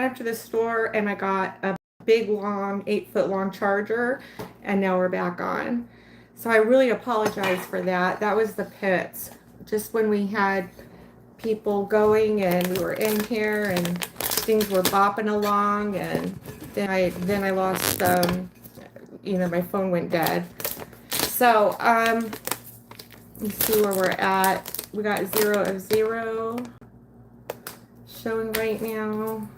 up to the store and I got a big long 8-foot long charger, and now we're back on. So I really apologize for that. That was the pits. Just when we had people going and we were in here and things were bopping along, and then I lost my phone went dead. So let's see where we're at. We got 0 of 0 showing right now.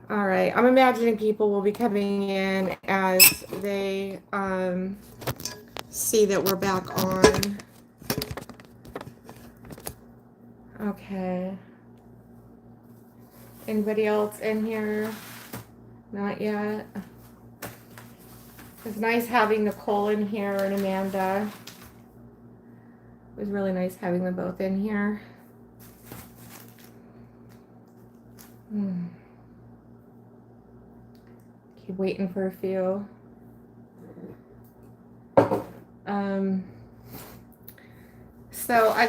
All right, I'm imagining people will be coming in as they see that we're back on. Okay. Anybody else in here? Not yet. It's nice having Nicole in here and Amanda. It was really nice having them both in here. Keep waiting for a few. So I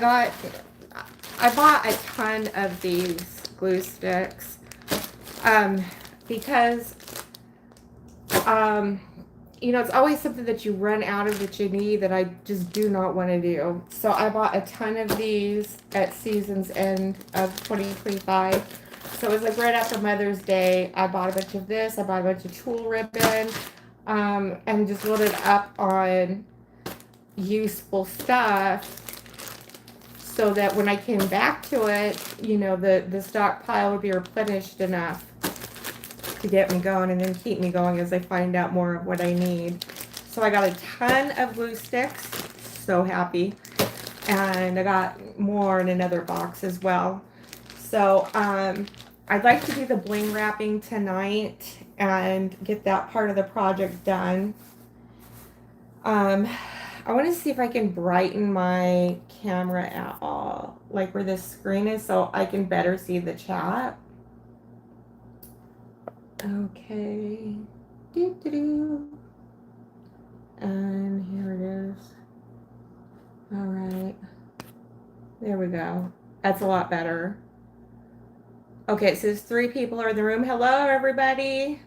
bought a ton of these glue sticks because it's always something that you run out of that you need that I just do not want to do. So I bought a ton of these at season's end of 2025. So it was like right after Mother's Day. I bought a bunch of this. I bought a bunch of tulle ribbon and just loaded up on useful stuff so that when I came back to it, the stockpile would be replenished enough to get me going and then keep me going as I find out more of what I need. So I got a ton of glue sticks. So happy. And I got more in another box as well. So I'd like to do the bling wrapping tonight and get that part of the project done. I want to see if I can brighten my camera at all, like where this screen is, so I can better see the chat. Okay. And here it is. All right. There we go. That's a lot better. Okay, it says 3 people are in the room. Hello, everybody.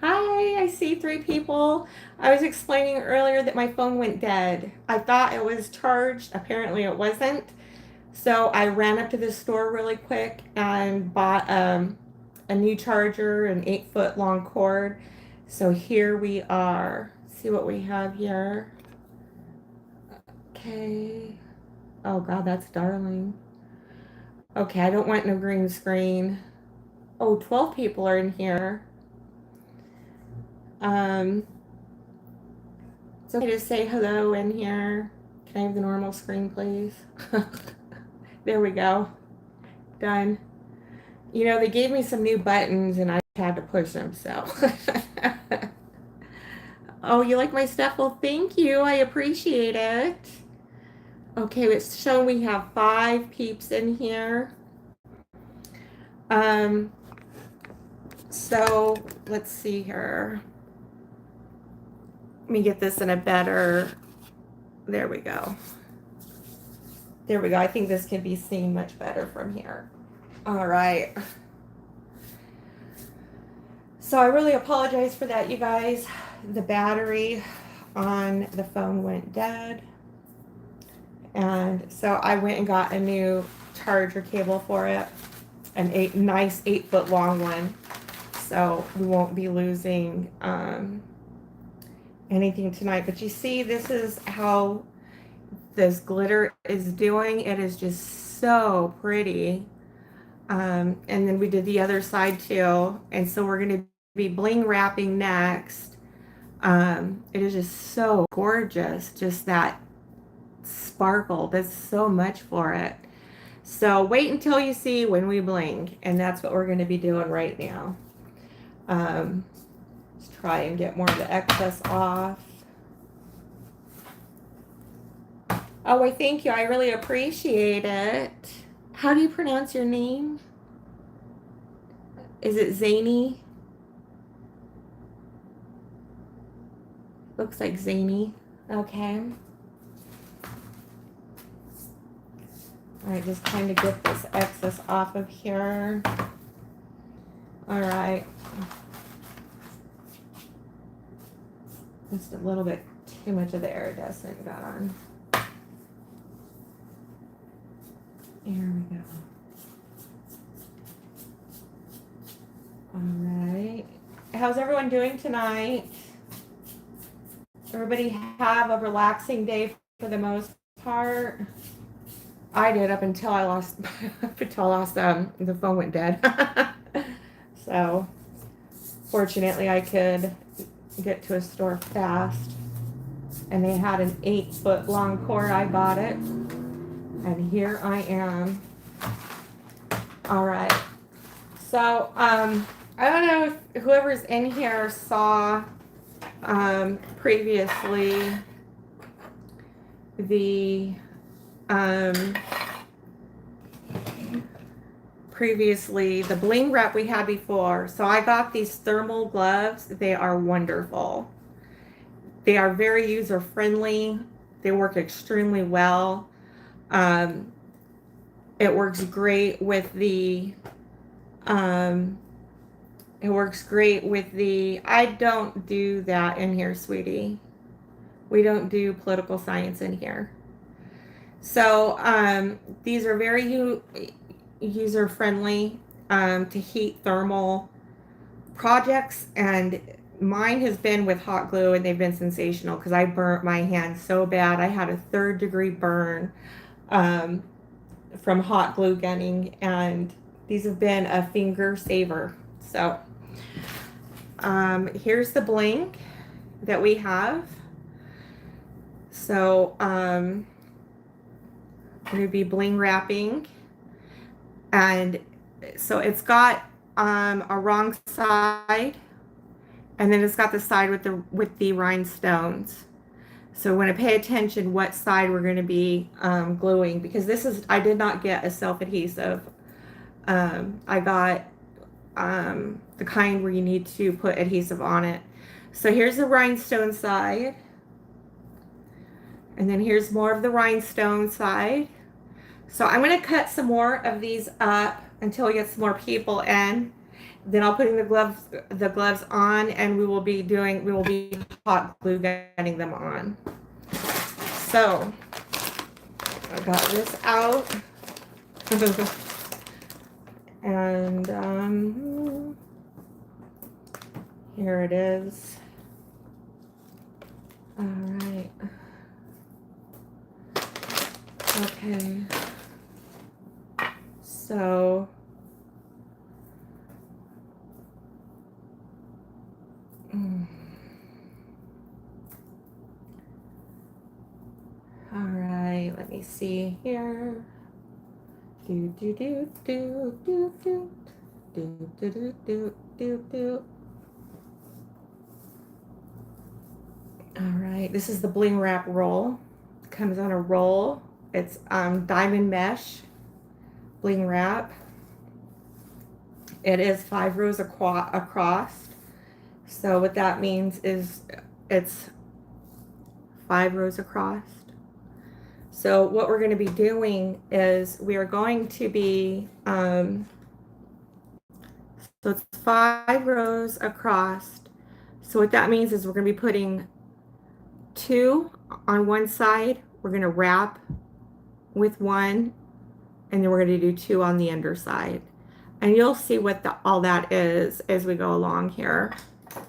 Hi, I see 3 people. I was explaining earlier that my phone went dead. I thought it was charged. Apparently it wasn't. So I ran up to the store really quick and bought a new charger, an 8-foot long cord. So here we are. See what we have here. Okay. Oh God, that's darling. Okay, I don't want no green screen. Oh, 12 people are in here. It's okay to say hello in here. Can I have the normal screen, please? There we go. Done. They gave me some new buttons and I had to push them, so. Oh, you like my stuff? Well, thank you. I appreciate it. Okay, it's showing we have 5 peeps in here. So let's see here. Let me get this in a better, there we go. There we go. I think this can be seen much better from here. All right. So I really apologize for that, you guys. The battery on the phone went dead. And so I went and got a new charger cable for it. A nice 8-foot long one. So we won't be losing anything tonight. But you see, this is how this glitter is doing. It is just so pretty. And then we did the other side too. And so we're going to be bling wrapping next. It is just so gorgeous. Just that sparkle. There's so much for it. So wait until you see when we bling. And that's what we're going to be doing right now. Let's try and get more of the excess off. Oh, I thank you. I really appreciate it. How do you pronounce your name? Is it Zany? Looks like Zany. Okay. All right, just kind of get this excess off of here. All right. Just a little bit too much of the iridescent got on. Here we go. All right. How's everyone doing tonight? Everybody have a relaxing day for the most part. I did up until I lost the phone went dead. So fortunately I could get to a store fast, and they had an 8-foot long cord. I bought it, and here I am. All right. So I don't know if whoever's in here saw previously the bling wrap we had before. So I got these thermal gloves. They are wonderful. They are very user friendly. They work extremely well. It works great with the I don't do that in here, sweetie. We don't do political science in here. So these are very user friendly to heat thermal projects, and mine has been with hot glue, and they've been sensational because I burnt my hand so bad. I had a 3rd-degree burn from hot glue gunning, and these have been a finger saver. So here's the bling that we have. So I'm going to be bling wrapping, and so it's got a wrong side, and then it's got the side with the rhinestones. So when I pay attention what side we're going to be gluing, because I did not get a self-adhesive. I got the kind where you need to put adhesive on it. So here's the rhinestone side, and then here's more of the rhinestone side. So I'm going to cut some more of these up until we get some more people in. Then I'll put in the gloves on, and we will be hot glue gunning them on. So I got this out. And here it is. All right. Okay. So all right, let me see here. Do do do do do do do do do do do do. All right, this is the bling wrap roll. It comes on a roll. It's diamond mesh bling wrap. It is 5 rows across. So what that means is it's 5 rows across. So what we're going to be doing is we are going to be, so it's 5 rows across. So what that means is we're going to be putting 2 on one side. We're going to wrap with 1, and then we're going to do 2 on the underside. And you'll see what all that is as we go along here. So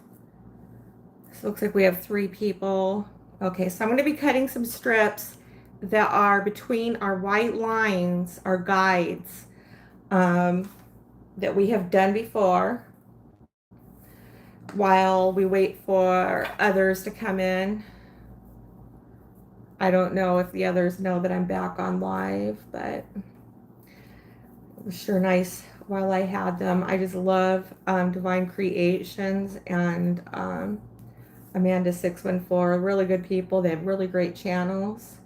it looks like we have 3 people. Okay, so I'm going to be cutting some strips that are between our white lines, our guides, that we have done before, while we wait for others to come in. I don't know if the others know that I'm back on live, but it was sure nice while I had them. I just love Divine Creations and Amanda614, really good people. They have really great channels.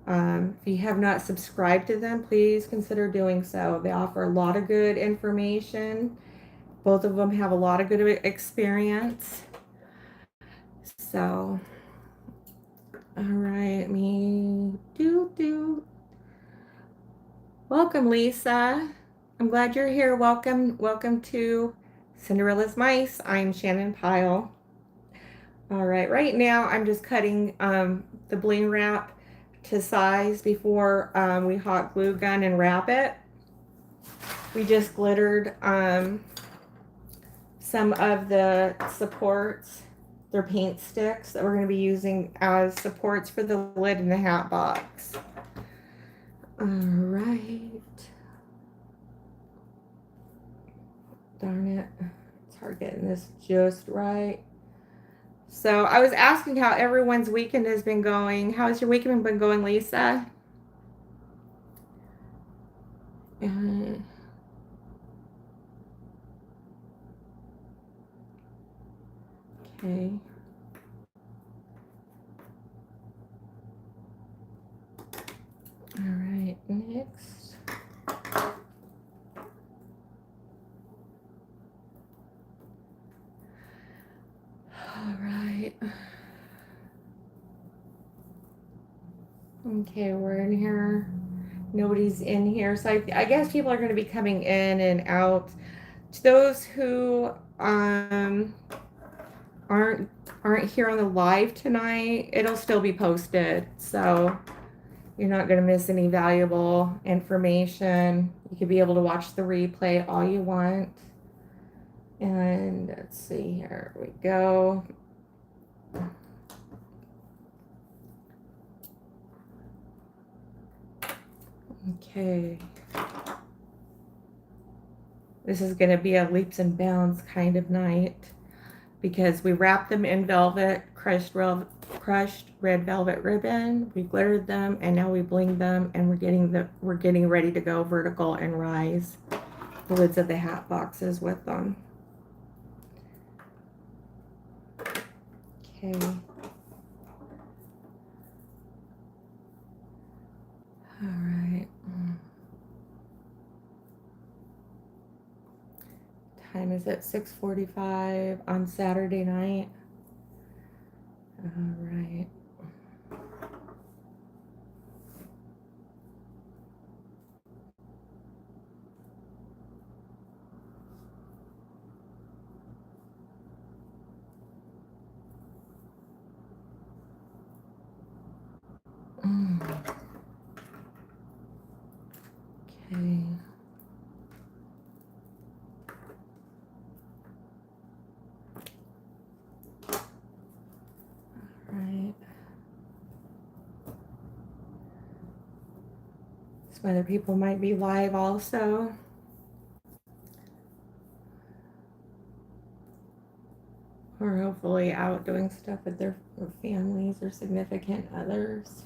If you have not subscribed to them, please consider doing so. They offer a lot of good information. Both of them have a lot of good experience. So, all right, welcome, Lisa. I'm glad you're here. Welcome. Welcome to Cinderella's Mice. I'm Shannon Pyle. All right, right now I'm just cutting the bling wrap to size before we hot glue gun and wrap it. We just glittered some of the supports. They're paint sticks that we're going to be using as supports for the lid in the hat box. All right. Darn it. It's hard getting this just right. So I was asking how everyone's weekend has been going. How's your weekend been going, Lisa? Okay. All right, next. All right. Okay, we're in here. Nobody's in here. So I guess people are going to be coming in and out. To those who aren't here on the live tonight, it'll still be posted. So you're not going to miss any valuable information. You could be able to watch the replay all you want. And let's see, here we go. Okay. This is going to be a leaps and bounds kind of night because we wrapped them in velvet, crushed red velvet ribbon. We glittered them and now we blinged them, and we're getting ready to go vertical and rise the lids of the hat boxes with them. Okay. All right. Time is at 6:45 on Saturday night. All right. Okay. Right. Some other people might be live also. Or hopefully out doing stuff with their families or significant others.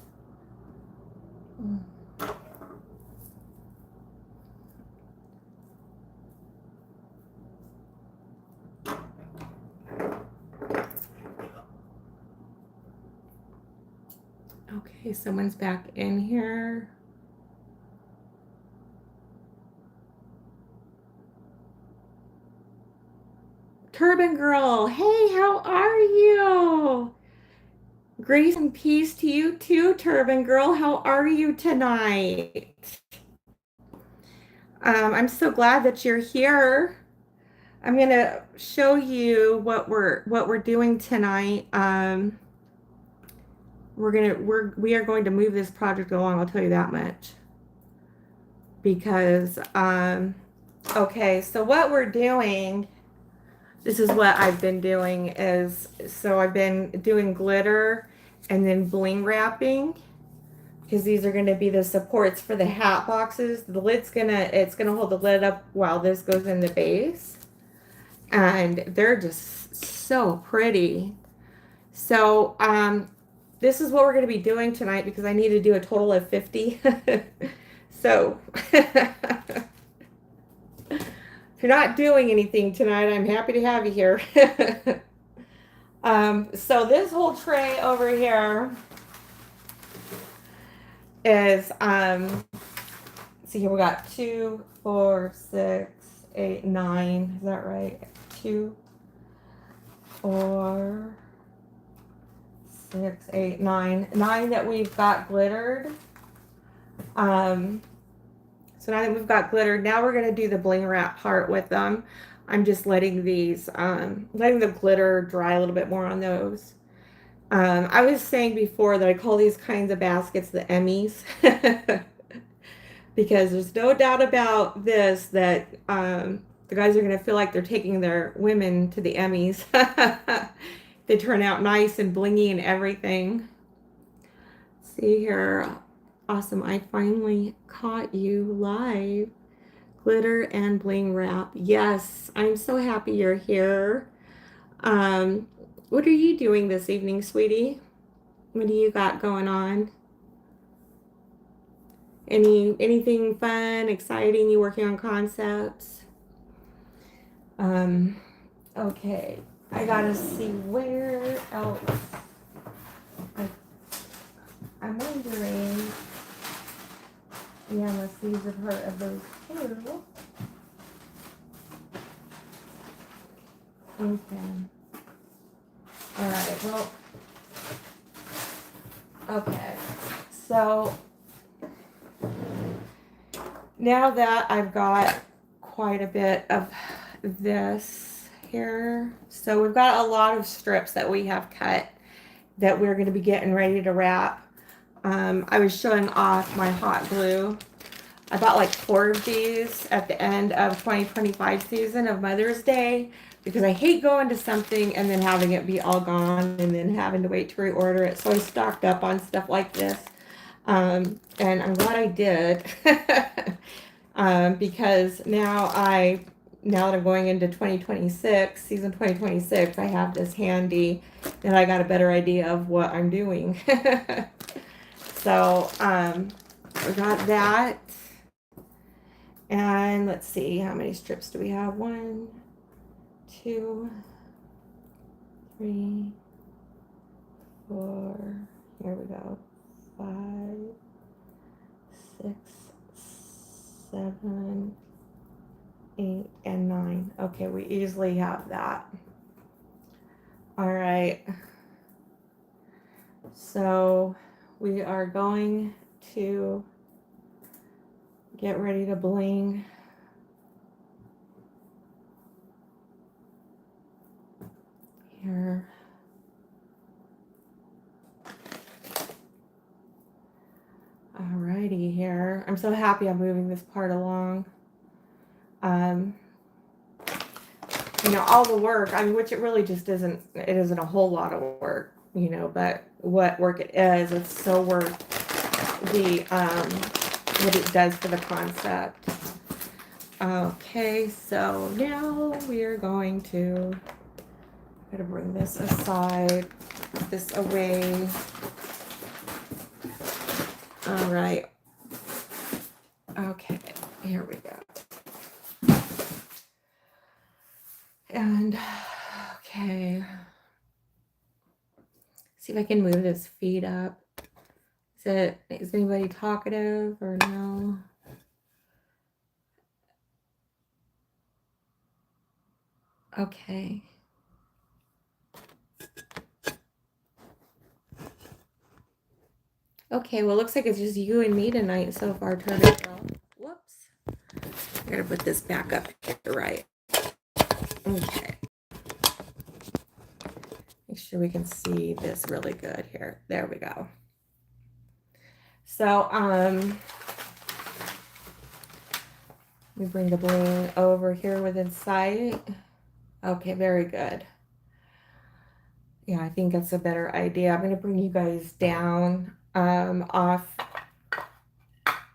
Okay, someone's back in here. Turban Girl, hey, how are you? Grace and peace to you too, Turban Girl. How are you tonight? I'm so glad that you're here. I'm gonna show you what we're doing tonight. We are going to move this project along. I'll tell you that much. Because okay, so what we're doing. This is what I've been doing is, so I've been doing glitter and then bling wrapping because these are going to be the supports for the hat boxes. The lid's it's gonna hold the lid up while this goes in the base, and they're just so pretty. So this is what we're going to be doing tonight because I need to do a total of 50. So if you're not doing anything tonight, I'm happy to have you here. So this whole tray over here is, see here, we got 2, 4, 6, 8, 9. Is that right? 2, 4, 6, 8, 9. 9 that we've got glittered. So now that we've got glitter, now we're going to do the bling wrap part with them. I'm just letting these, letting the glitter dry a little bit more on those. I was saying before that I call these kinds of baskets the Emmys. Because there's no doubt about this that the guys are going to feel like they're taking their women to the Emmys. They turn out nice and blingy and everything. See here. Awesome. I finally caught you live. Glitter and bling wrap. Yes, I'm so happy you're here. What are you doing this evening, sweetie? What do you got going on? Anything fun, exciting? You working on concepts? Okay. I gotta see where else. I'm wondering. Yeah, unless these have heard of those too. Okay. All right. Well. Okay. So now that I've got quite a bit of this here, so we've got a lot of strips that we have cut that we're going to be getting ready to wrap. I was showing off my hot glue. I bought like 4 of these at the end of 2025 season of Mother's Day because I hate going to something and then having it be all gone and then having to wait to reorder it. So I stocked up on stuff like this. And I'm glad I did because now that I'm going into 2026, season 2026, I have this handy and I got a better idea of what I'm doing. So, we got that. And let's see, how many strips do we have? 1, 2, 3, 4. Here we go. 5, 6, 7, 8, and 9. Okay, we easily have that. All right. So we are going to get ready to bling. Here. Alrighty here. I'm so happy I'm moving this part along. You know, all the work, I mean, which it really just isn't, it isn't a whole lot of work, you know, but what work it is, it's so worth the, what it does for the concept. Okay, so now we are going to, I'm gonna bring this aside, put this away. All right. Okay, here we go. And okay, see if I can move this feed up. Is anybody talkative or no? Okay. Okay, well, it looks like it's just you and me tonight so far, Turtle Girl. Whoops. I gotta put this back up here, right. Okay. Make sure we can see this really good here. There we go. So, let me bring the bling over here within sight. Okay, very good. Yeah, I think that's a better idea. I'm going to bring you guys down off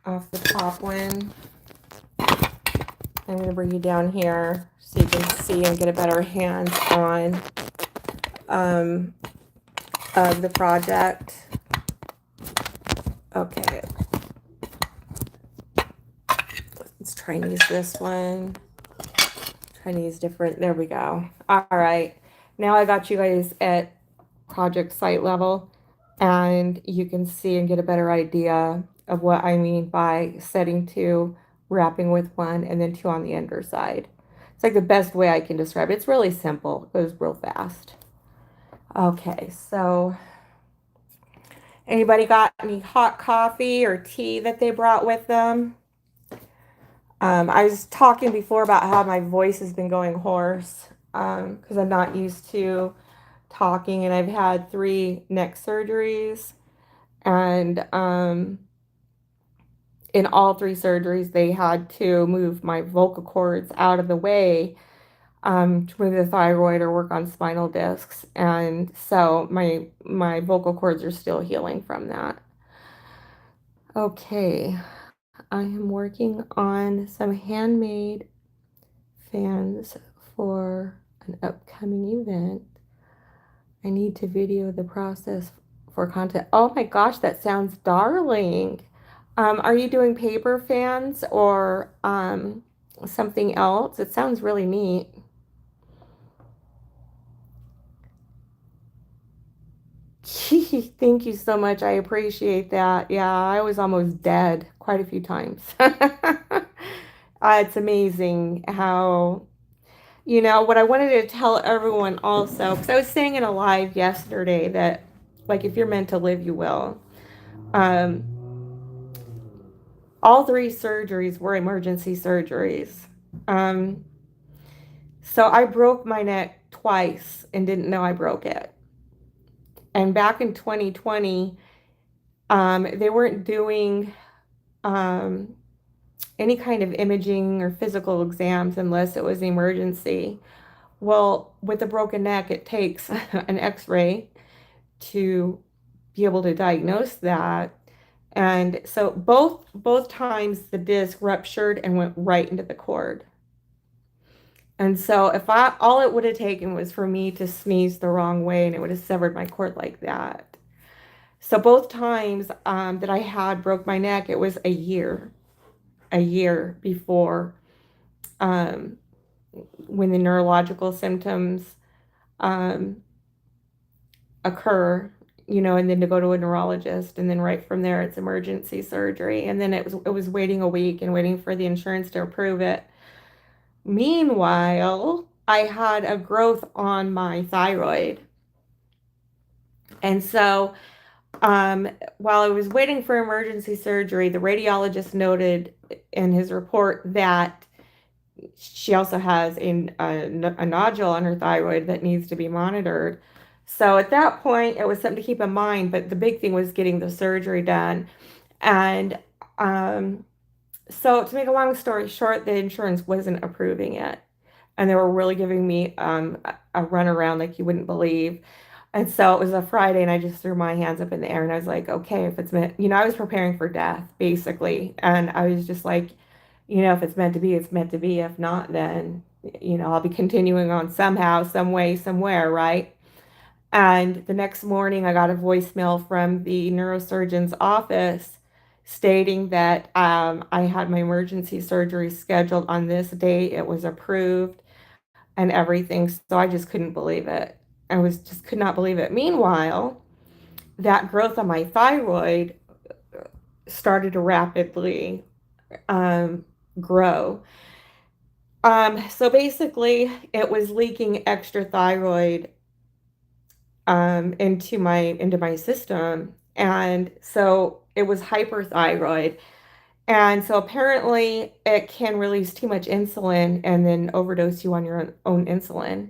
the top one. I'm going to bring you down here so you can see and get a better hands on of the project. Okay. Let's try and use this one. Try and use different. There we go. All right. Now I got you guys at project site level, and you can see and get a better idea of what I mean by setting 2, wrapping with 1, and then 2 on the underside. It's like the best way I can describe it. It's really simple. It goes real fast. Okay, so anybody got any hot coffee or tea that they brought with them? I was talking before about how my voice has been going hoarse because I'm not used to talking, and I've had 3 neck surgeries, and in all 3 surgeries, they had to move my vocal cords out of the way to move the thyroid or work on spinal discs, and so my vocal cords are still healing from that. Okay, I am working on some handmade fans for an upcoming event. I need to video the process for content. Oh my gosh, that sounds darling. Are you doing paper fans or something else? It sounds really neat. Thank you so much. I appreciate that. Yeah, I was almost dead quite a few times. It's amazing how, what I wanted to tell everyone also, because I was saying in a live yesterday that, like, if you're meant to live, you will. Um, all 3 surgeries were emergency surgeries. Um, so I broke my neck twice and didn't know I broke it. And back in 2020, they weren't doing um, any kind of imaging or physical exams unless it was emergency. Well, with a broken neck, it takes an x-ray to be able to diagnose that. And so both times the disc ruptured and went right into the cord. And so if I all it would have taken was for me to sneeze the wrong way and it would have severed my cord like that. So both times that I had broke my neck, it was a year before um, when the neurological symptoms um, occur, and then to go to a neurologist, and then right from there it's emergency surgery, and then it was waiting a week and waiting for the insurance to approve it. Meanwhile, I had a growth on my thyroid, and so while I was waiting for emergency surgery, the radiologist noted in his report that she also has a nodule on her thyroid that needs to be monitored. So at that point, it was something to keep in mind, but the big thing was getting the surgery done. And so to make a long story short, the insurance wasn't approving it. And they were really giving me a runaround like you wouldn't believe. And so it was a Friday, and I just threw my hands up in the air, and I was like, okay, if it's meant, I was preparing for death, basically. And I was just like, if it's meant to be, it's meant to be. If not, then, I'll be continuing on somehow, some way, somewhere, right? And the next morning, I got a voicemail from the neurosurgeon's office stating that I had my emergency surgery scheduled on this date. It was approved and everything. So I just couldn't believe it. I was just could not believe it. Meanwhile, that growth on my thyroid started to rapidly grow. So basically, it was leaking extra thyroid into my system, and so it was hyperthyroid. And so apparently, it can release too much insulin and then overdose you on your own insulin.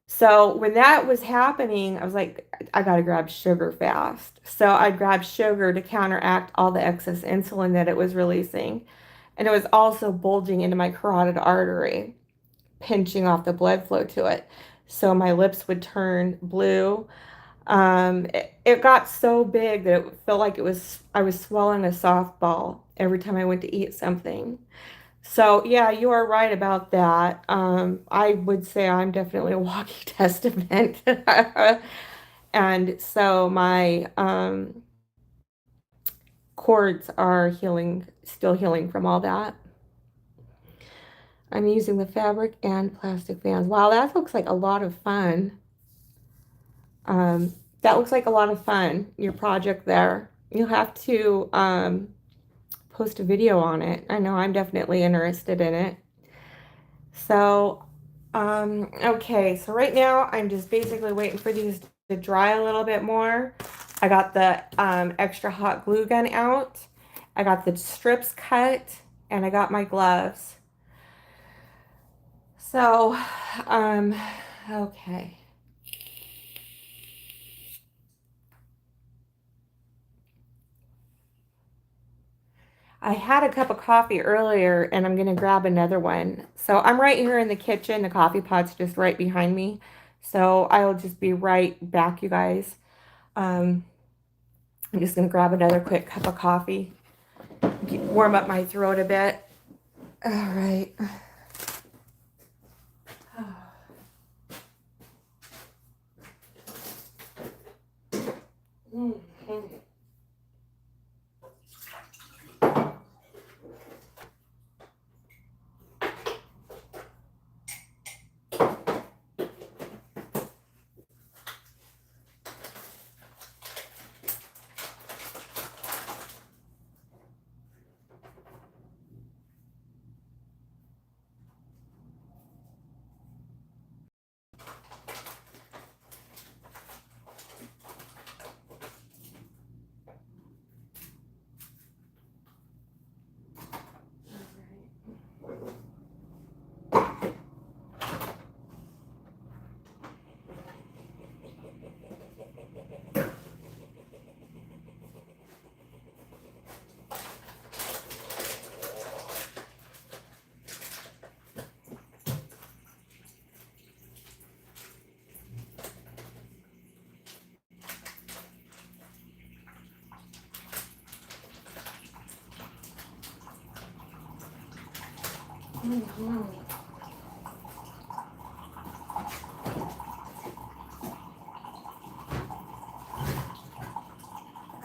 So when that was happening, I was like, I gotta grab sugar fast. So I grabbed sugar to counteract all the excess insulin that it was releasing. And it was also bulging into my carotid artery, pinching off the blood flow to it. So my lips would turn blue. It got so big that it felt like I was swallowing a softball every time I went to eat something. So yeah, you are right about that. I would say I'm definitely a walking testament. And so my cords are healing, still healing from all that. I'm using the fabric and plastic fans. Wow, that looks like a lot of fun. That looks like a lot of fun, your project there. You'll have to post a video on it. I know I'm definitely interested in it. So, okay, so right now I'm just basically waiting for these to dry a little bit more. I got the extra hot glue gun out. I got the strips cut. and I got my gloves. So, okay. I had a cup of coffee earlier and I'm going to grab another one. So I'm right here in the kitchen. The coffee pot's just right behind me. So I'll just be right back, you guys. I'm just going to grab another quick cup of coffee, warm up my throat a bit. All right.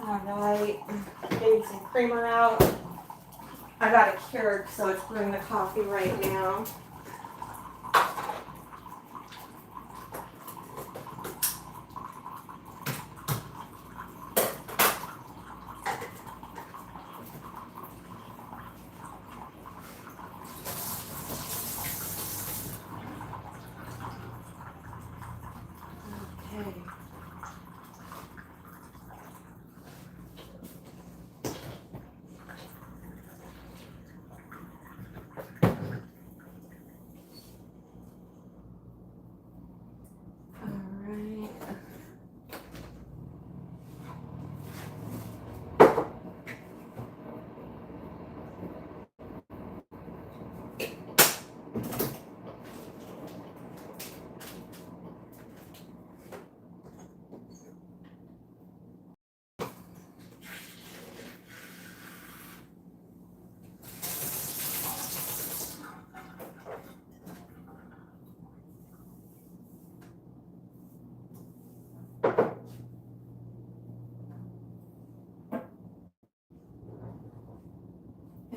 All right, getting some creamer out. I got it cured, so it's brewing the coffee right now. Okay.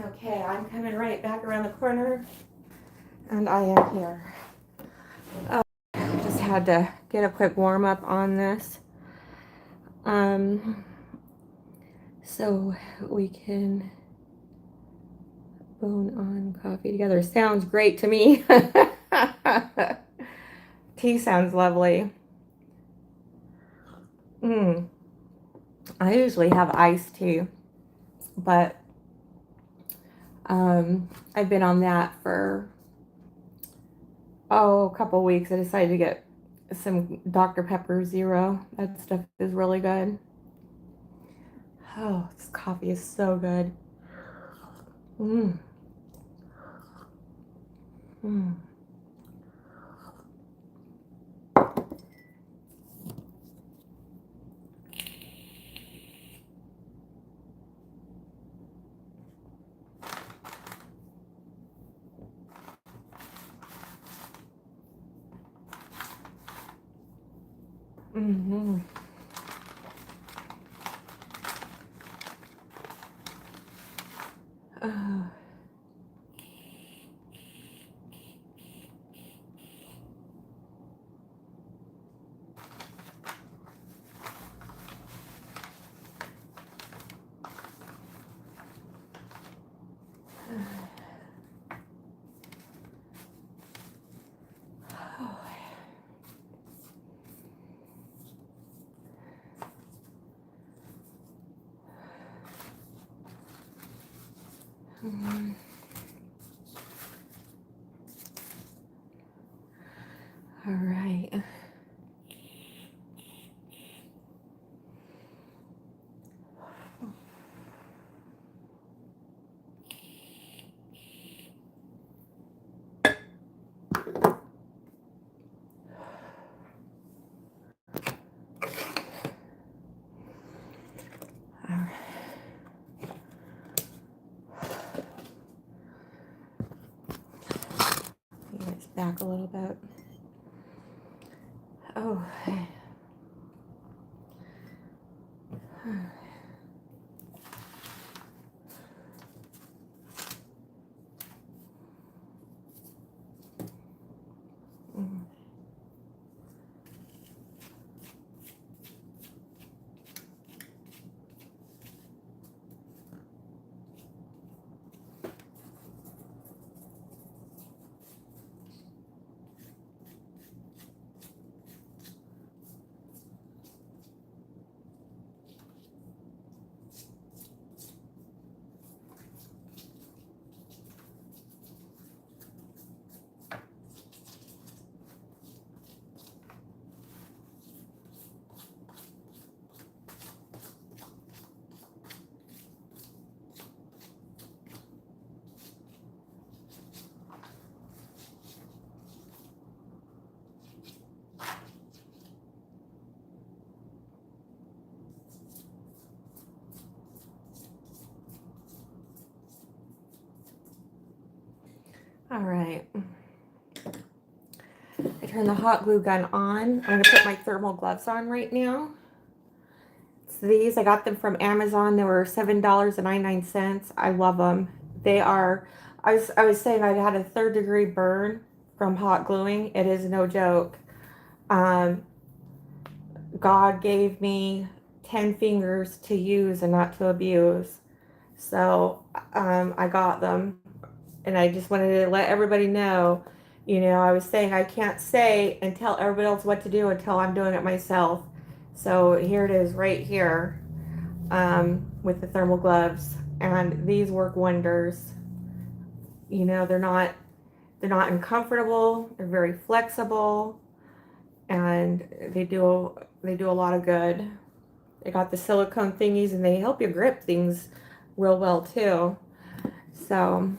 Okay, I'm coming right back around the corner, and I am here. Just had to get a quick warm up on this, so we can bone on coffee together. Sounds great to me. Tea sounds lovely. I usually have iced tea, but I've been on that for a couple weeks. I decided to get some Dr. Pepper Zero. That stuff is really good. Oh, this coffee is so good. Mm. Mm. Mm-hmm. All right. All right. It's back a little bit. Oh. All right. I turned the hot glue gun on. I'm going to put my thermal gloves on right now. So these, I got them from Amazon. They were $7.99. I love them. They are, I was saying I had a 3rd-degree burn from hot gluing. It is no joke. God gave me 10 fingers to use and not to abuse. So I got them. And I just wanted to let everybody know, I was saying I can't say and tell everybody else what to do until I'm doing it myself. So here it is right here with the thermal gloves. And these work wonders. They're not uncomfortable. They're very flexible. And they do a lot of good. They got the silicone thingies and they help you grip things real well too. So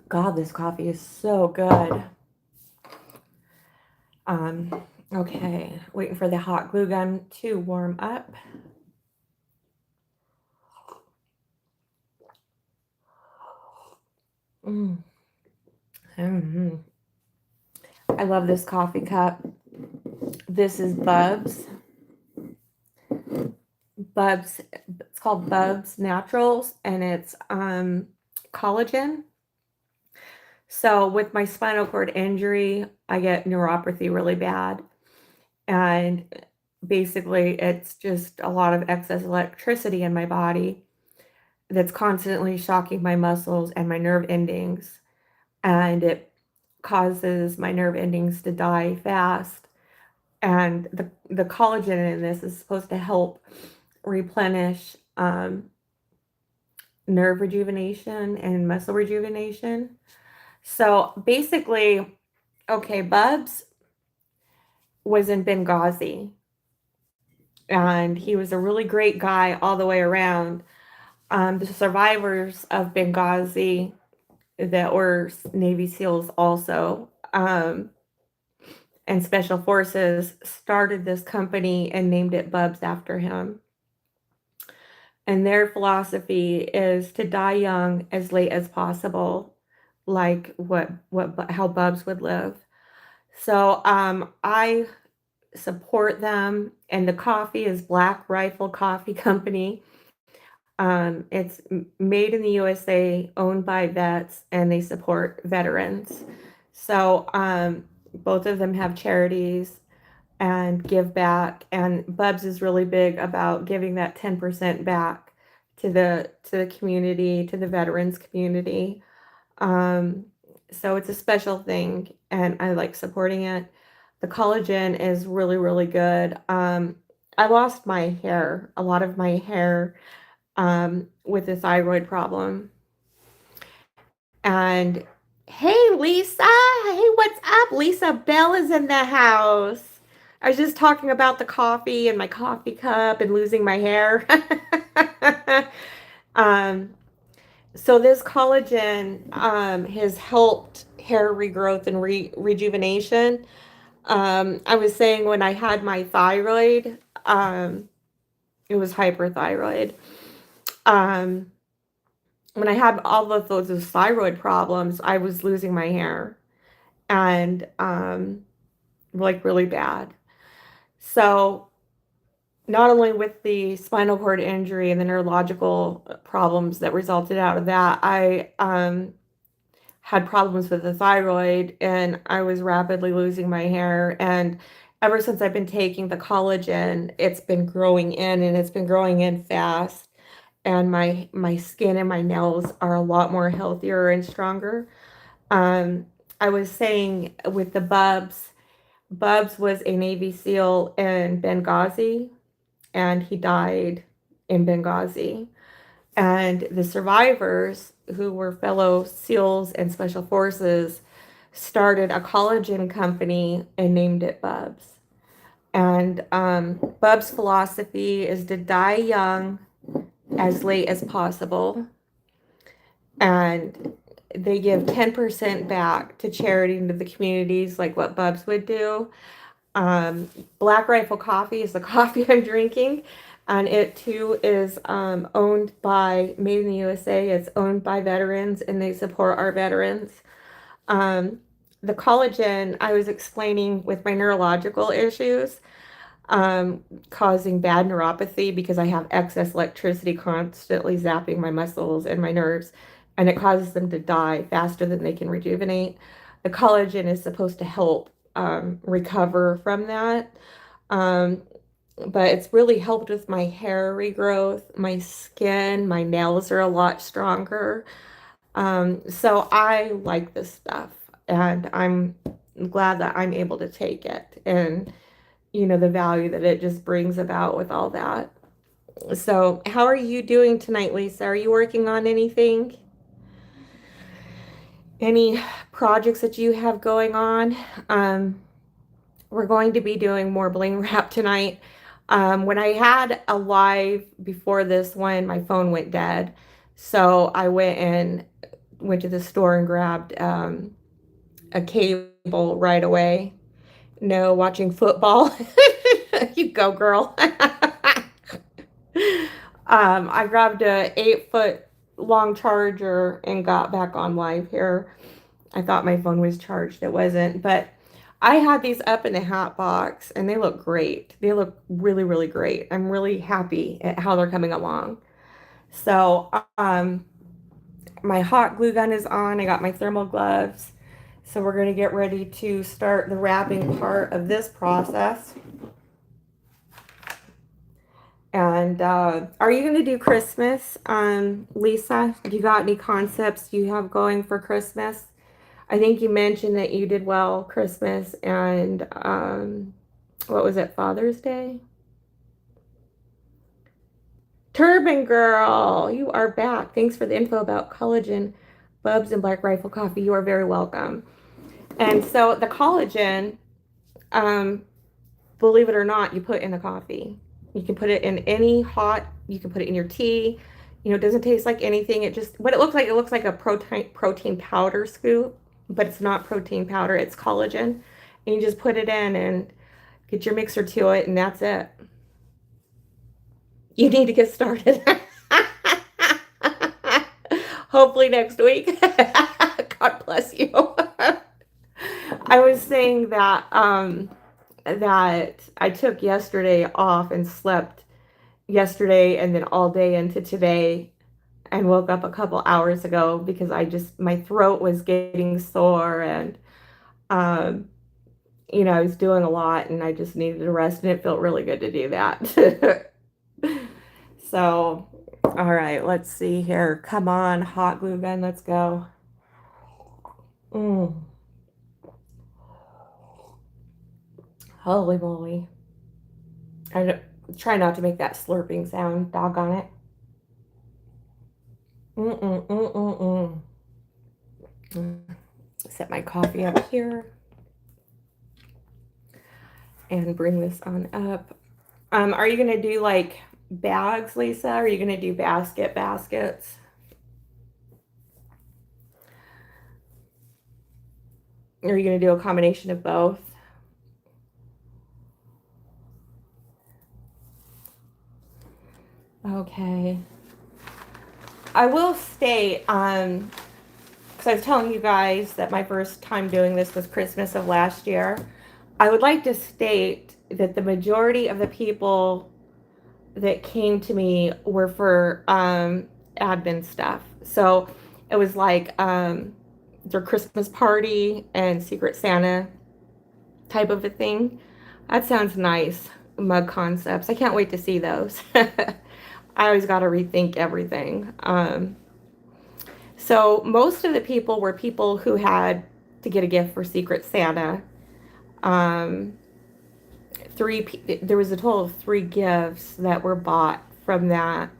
God, this coffee is so good. Okay, waiting for the hot glue gun to warm up. I love this coffee cup. This is Bubs. It's called Bubs Naturals, and it's collagen. So with my spinal cord injury, I get neuropathy really bad. And basically, it's just a lot of excess electricity in my body that's constantly shocking my muscles and my nerve endings. And it causes my nerve endings to die fast. And the collagen in this is supposed to help replenish nerve rejuvenation and muscle rejuvenation. So basically, okay, Bubs was in Benghazi, and he was a really great guy all the way around. The survivors of Benghazi that were Navy SEALs also, and Special Forces started this company and named it Bubs after him. And their philosophy is to die young as late as possible, like how Bubs would live. So I support them, and the coffee is Black Rifle Coffee Company. It's made in the USA, owned by vets, and they support veterans. So both of them have charities and give back. And Bubs is really big about giving that 10% back to the community, to the veterans community. Um, so it's a special thing, and I like supporting it. The collagen is really, really good. I lost my hair, a lot of my hair, with the thyroid problem. And Hey, Lisa. Hey, what's up? Lisa Bell is in the house. I was just talking about the coffee and my coffee cup and losing my hair. um, so this collagen has helped hair regrowth and rejuvenation. I was saying when I had my thyroid, it was hyperthyroid. Um, when I had all of those thyroid problems, I was losing my hair and like really bad. So not only with the spinal cord injury and the neurological problems that resulted out of that, I had problems with the thyroid and I was rapidly losing my hair. And ever since I've been taking the collagen, it's been growing in and it's been growing in fast. And my skin and my nails are a lot more healthier and stronger. Um, I was saying with the Bubs was a Navy SEAL in Benghazi, and he died in Benghazi. And the survivors, who were fellow SEALs and Special Forces, started a collagen company and named it Bubs. And Bubs' philosophy is to die young, as late as possible. And they give 10% back to charity and to the communities, like what Bubs would do. Um, Black Rifle Coffee is the coffee I'm drinking, and it too is owned by Made in the USA. It's owned by veterans, and they support our veterans. Um, the collagen I was explaining with my neurological issues, causing bad neuropathy because I have excess electricity constantly zapping my muscles and my nerves, and it causes them to die faster than they can rejuvenate. The collagen is supposed to help recover from that. Um, but it's really helped with my hair regrowth, my skin, my nails are a lot stronger. So I like this stuff, and I'm glad that I'm able to take it. And the value that it just brings about with all that. So, how are you doing tonight, Lisa? Are you working on anything? Any projects that you have going on? We're going to be doing more bling wrap tonight. When I had a live before this one, my phone went dead. So I went to the store and grabbed a cable right away. No, watching football. You go, girl. I grabbed a 8-foot long charger and got back on live here. I thought my phone was charged. It wasn't, but I had these up in the hat box and they look great. They look really, really great. I'm really happy at how they're coming along. So, my hot glue gun is on. I got my thermal gloves. So we're going to get ready to start the wrapping part of this process. And are you going to do Christmas, Lisa? Have you got any concepts you have going for Christmas? I think you mentioned that you did well Christmas and what was it, Father's Day? Turban Girl, you are back. Thanks for the info about collagen, Bubs, and Black Rifle Coffee. You are very welcome. And so the collagen, um, believe it or not, you put in the coffee. You can put it in any hot, you can put it in your tea. It doesn't taste like anything. What it looks like a protein powder scoop, but it's not protein powder, it's collagen. And you just put it in and get your mixer to it, and that's it. You need to get started. Hopefully next week. God bless you. I was saying that I took yesterday off and slept yesterday and then all day into today and woke up a couple hours ago because my throat was getting sore and um I was doing a lot and I just needed to rest and it felt really good to do that. So, all right, let's see here. Come on, hot glue gun, let's go. Holy moly. Try not to make that slurping sound, doggone it. Mm-mm, mm-mm, mm. Set my coffee up here and bring this on up. Are you going to do like bags, Lisa? Or are you going to do baskets? Or are you going to do a combination of both? Okay. I will state, because I was telling you guys that my first time doing this was Christmas of last year. I would like to state that the majority of the people that came to me were for admin stuff. So it was like their Christmas party and Secret Santa type of a thing. That sounds nice. Mug concepts. I can't wait to see those. I always got to rethink everything. So most of the people were people who had to get a gift for Secret Santa. There was a total of 3 gifts that were bought from that.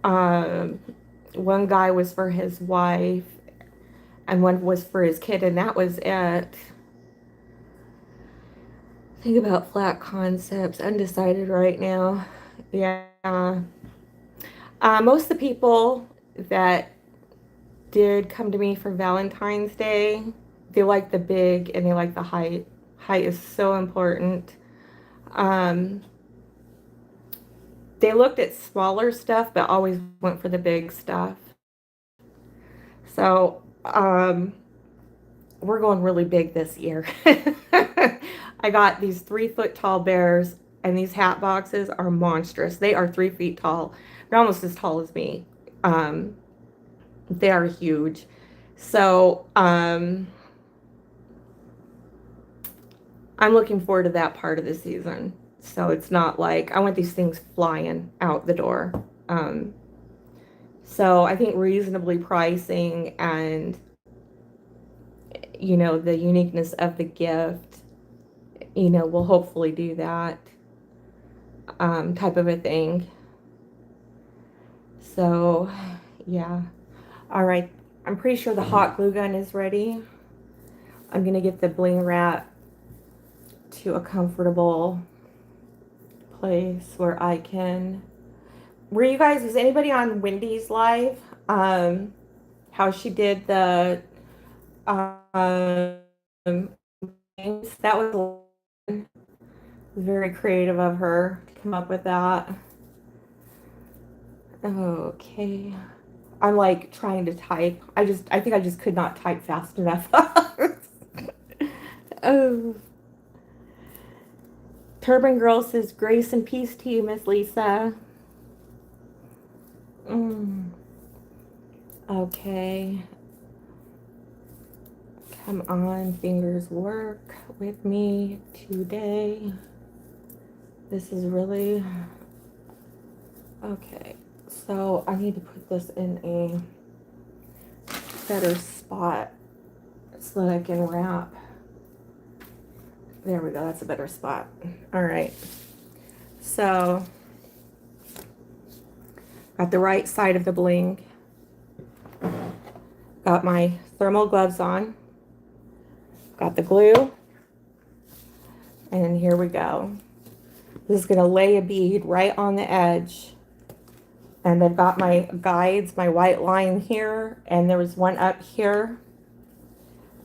One guy was for his wife, and one was for his kid, and that was it. Think about flat concepts. Undecided right now. Yeah. Most of the people that did come to me for Valentine's Day, they like the big and they like the height. Height is so important. They looked at smaller stuff, but always went for the big stuff. So, we're going really big this year. I got these 3-foot tall bears, and these hat boxes are monstrous. They are 3 feet tall. They're almost as tall as me. They are huge. So, I'm looking forward to that part of the season. So it's not like I want these things flying out the door. So I think reasonably pricing and, you know, the uniqueness of the gift, you know, will hopefully do that type of a thing. So, yeah. All right. I'm pretty sure the hot glue gun is ready. I'm going to get the bling wrap to a comfortable place where I can. Were you guys, was anybody on Wendy's live? How she did the things? That was very creative of her to come up with that. Okay. I'm like trying to type. I think I just could not type fast enough. Oh. Turban Girl says, grace and peace to you, Miss Lisa. Okay. Come on, fingers, work with me today. This is really... Okay. So I need to put this in a better spot so that I can wrap. There we go. That's a better spot. All right. So got the right side of the bling. Got my thermal gloves on. Got the glue. And here we go. This is going to lay a bead right on the edge. And I've got my guides, my white line here. And there was one up here.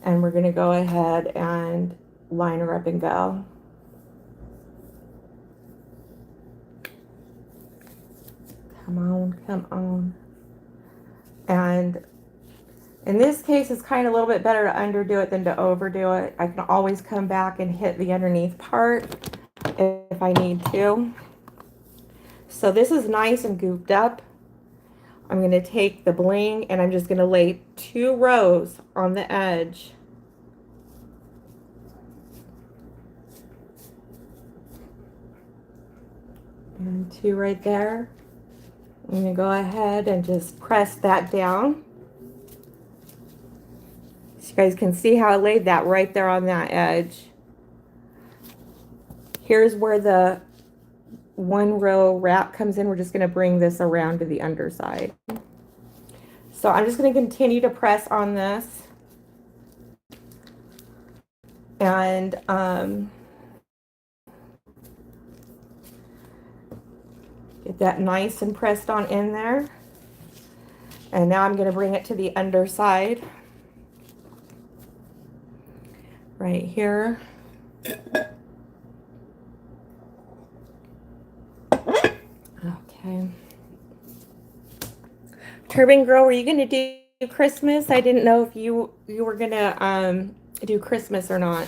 And we're going to go ahead and line her up and go. Come on, come on. And in this case, it's kind of a little bit better to underdo it than to overdo it. I can always come back and hit the underneath part if I need to. So this is nice and gooped up. I'm going to take the bling and I'm just going to lay 2 rows on the edge. And 2 right there. I'm going to go ahead and just press that down. So you guys can see how I laid that right there on that edge. Here's where the 1 row wrap comes in. We're just going to bring this around to the underside. So I'm just going to continue to press on this. And get that nice and pressed on in there. And now I'm going to bring it to the underside. Right here. Okay. Turban Girl, were you going to do Christmas? I didn't know if you were going to do Christmas or not.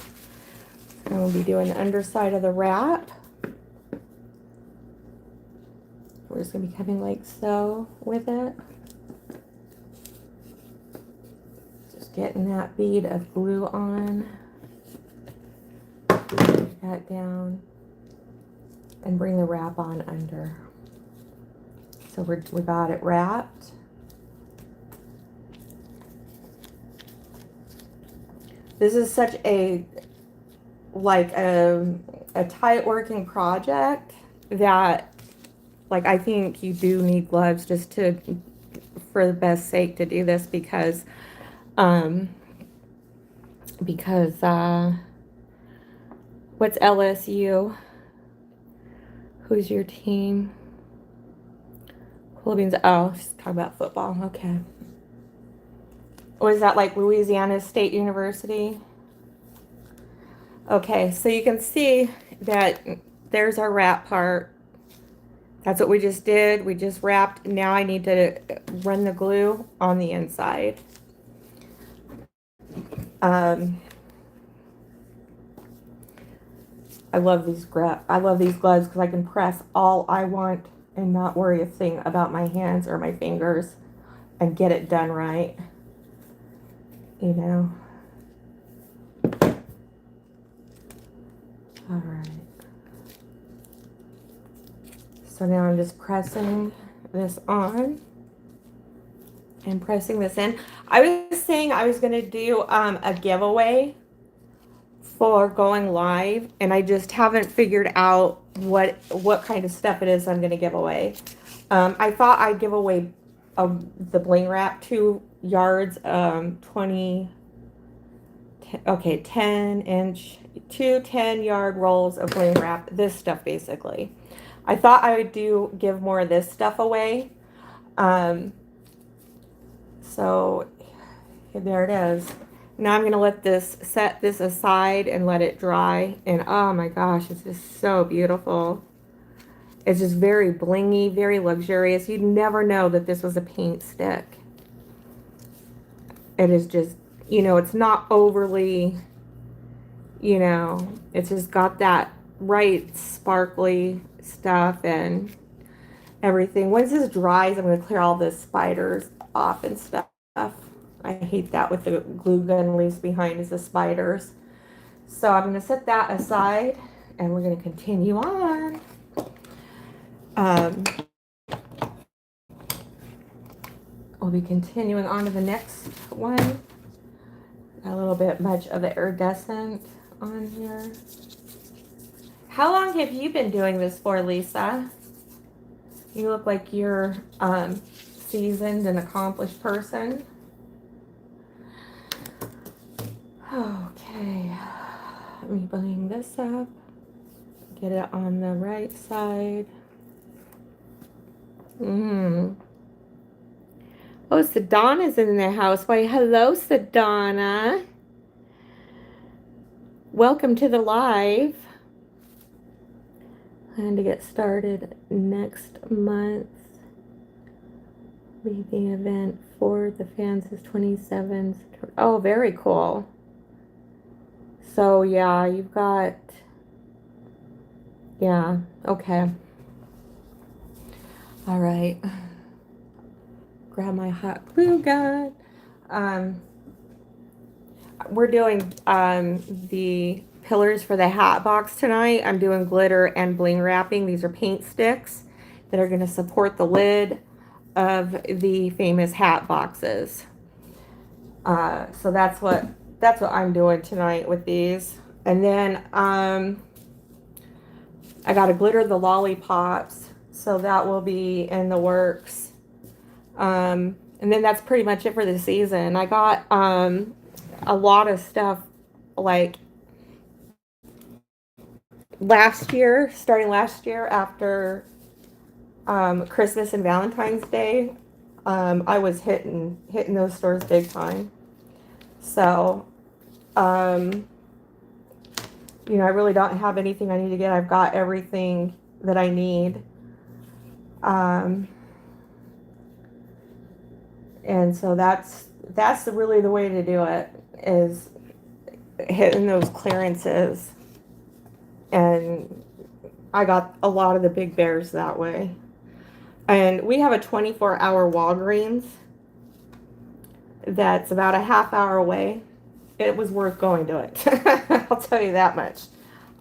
I will be doing the underside of the wrap. We're just going to be coming like so with it. Just getting that bead of glue on. Put that down. And bring the wrap on under. So we got it wrapped. This is such a tight working project that I think you do need gloves just for the best sake to do this because what's LSU? Who's your team? Cool beans. Oh, she's talking about football. Okay. Or is that like Louisiana State University? Okay, so you can see that there's our wrap part. That's what we just did. We just wrapped. Now I need to run the glue on the inside. I love these gloves because I can press all I want and not worry a thing about my hands or my fingers and get it done right. You know. All right. So now I'm just pressing this on and pressing this in. I was saying I was going to do a giveaway for going live, and I just haven't figured out what kind of stuff it is I'm going to give away. I thought I'd give away the bling wrap, 2 yards, 10-inch, 2 10-yard rolls of bling wrap. This stuff basically. I thought I would give more of this stuff away. So there it is. Now I'm going to set this aside and let it dry. And oh my gosh, it's just so beautiful. It's just very blingy, very luxurious. You'd never know that this was a paint stick. It is just, it's not overly, it's just got that right sparkly stuff and everything. Once this dries, I'm going to clear all the spiders off and stuff. I hate that with the glue gun leaves behind is the spiders. So I'm going to set that aside and we're going to continue on. We'll be continuing on to the next one. A little bit much of the iridescent on here. How long have you been doing this for, Lisa? You look like you're seasoned and accomplished person. Okay, let me bring this up. Get it on the right side. Oh, Sedana's in the house. Why, hello, Sedana. Welcome to the live. Plan to get started next month. Leaving event for the fans is 27th. Oh, very cool. So yeah, you've got, yeah, okay. All right. Grab my hot glue gun. We're doing the pillars for the hat box tonight. I'm doing glitter and bling wrapping. These are paint sticks that are going to support the lid of the famous hat boxes. So that's what I'm doing tonight with these. And then I got to glitter the lollipops, so that will be in the works. And then that's pretty much it for the season. I got a lot of stuff, like starting last year after Christmas and Valentine's Day, I was hitting those stores big time. So, you know, I really don't have anything I need to get. I've got everything that I need. And so that's really the way to do it, is hitting those clearances. And I got a lot of the big bears that way. And we have a 24-hour Walgreens that's about a half hour away. It was worth going to it. I'll tell you that much.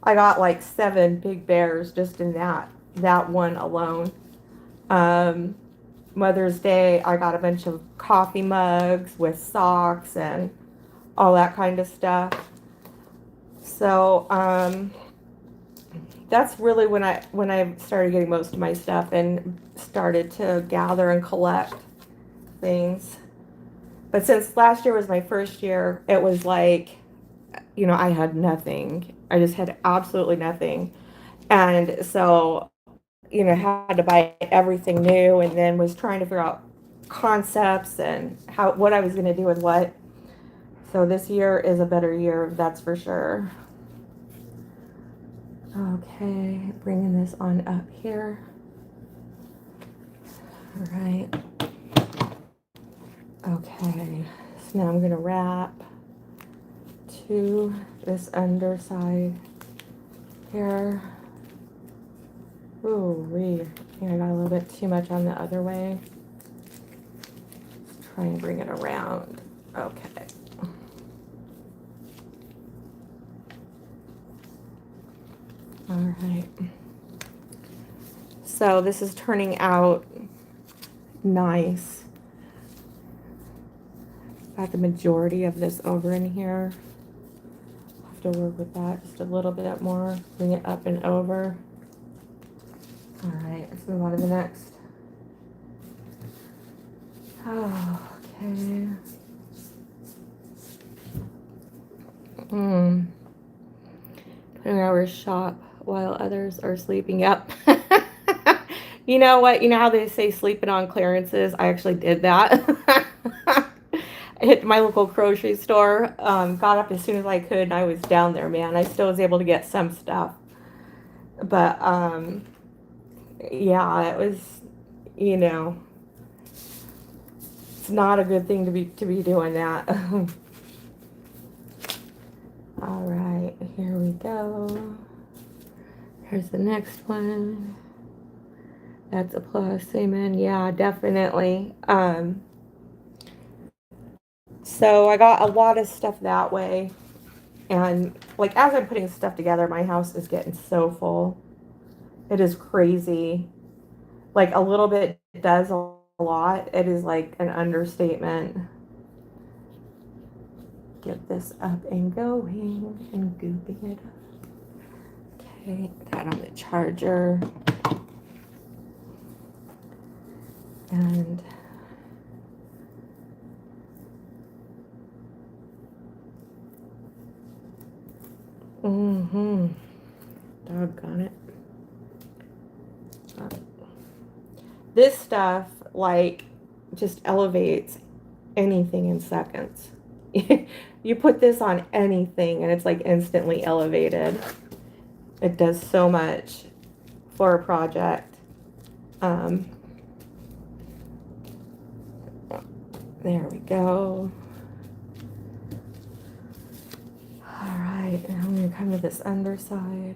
I got like 7 big bears just in that one alone. Mother's Day, I got a bunch of coffee mugs with socks and all that kind of stuff. So that's really when I started getting most of my stuff and started to gather and collect things. But since last year was my first year, it was like, you know, I had nothing. I just had absolutely nothing. And so, you know, had to buy everything new, and then was trying to figure out concepts and what I was going to do with what. So this year is a better year, that's for sure. Okay, bringing this on up here. All right. Okay, so now I'm going to wrap to this underside here. Ooh, I think I got a little bit too much on the other way. Let's try and bring it around. Okay. All right. So this is turning out nice. Got the majority of this over in here. I'll have to work with that just a little bit more. Bring it up and over. All right, let's move on to the next. Oh, okay. 20-hour shop while others are sleeping. Yep. You know what? You know how they say sleeping on clearances? I actually did that. I hit my local grocery store, got up as soon as I could, and I was down there, man. I still was able to get some stuff. But, yeah, it was, you know, it's not a good thing to be doing that. All right, here we go. Here's the next one. That's a plus, amen. Yeah, definitely. So I got a lot of stuff that way. And like as I'm putting stuff together, my house is getting so full. It is crazy. Like a little bit does a lot. It is like an understatement. Get this up and going and gooping it up. Okay, that on the charger. And doggone it. This stuff like just elevates anything in seconds. You put this on anything and it's like instantly elevated. It does so much for a project. There we go. All right, now I'm going to come to this underside.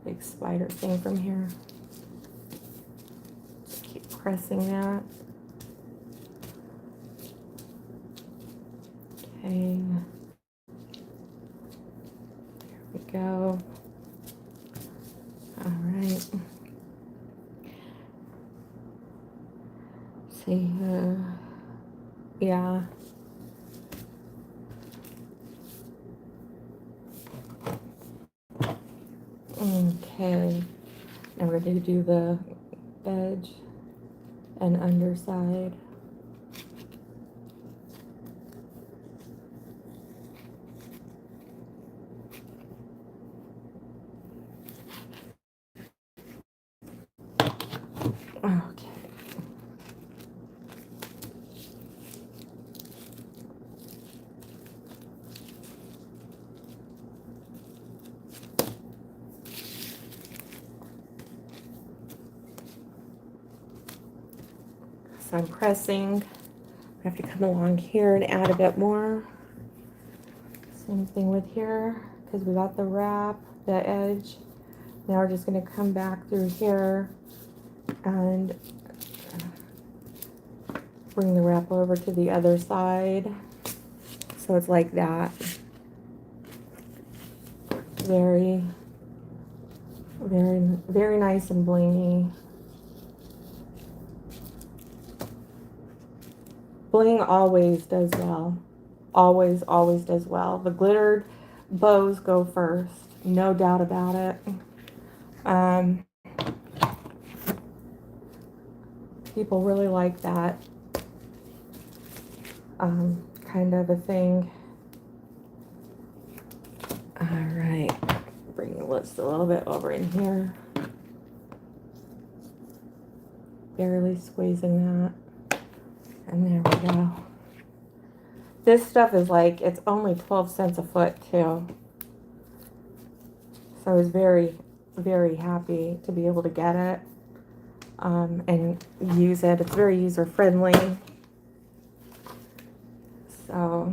Big spider thing from here. Just keep pressing that. Okay. There we go. All right. See, yeah. Okay. Now we're going to do the edge and underside. Okay. So I'm pressing. I have to come along here and add a bit more. Same thing with here, because we got the wrap, the edge. Now we're just going to come back through here and bring the wrap over to the other side. So it's like that. Very, very, very nice and blingy. Bling always does well. Always, always does well. The glittered bows go first. No doubt about it. People really like that kind of a thing. All right. Bring the list a little bit over in here. Barely squeezing that. And there we go. This stuff is like, it's only 12 cents a foot too. So I was very, very happy to be able to get it and use it. It's very user friendly. So,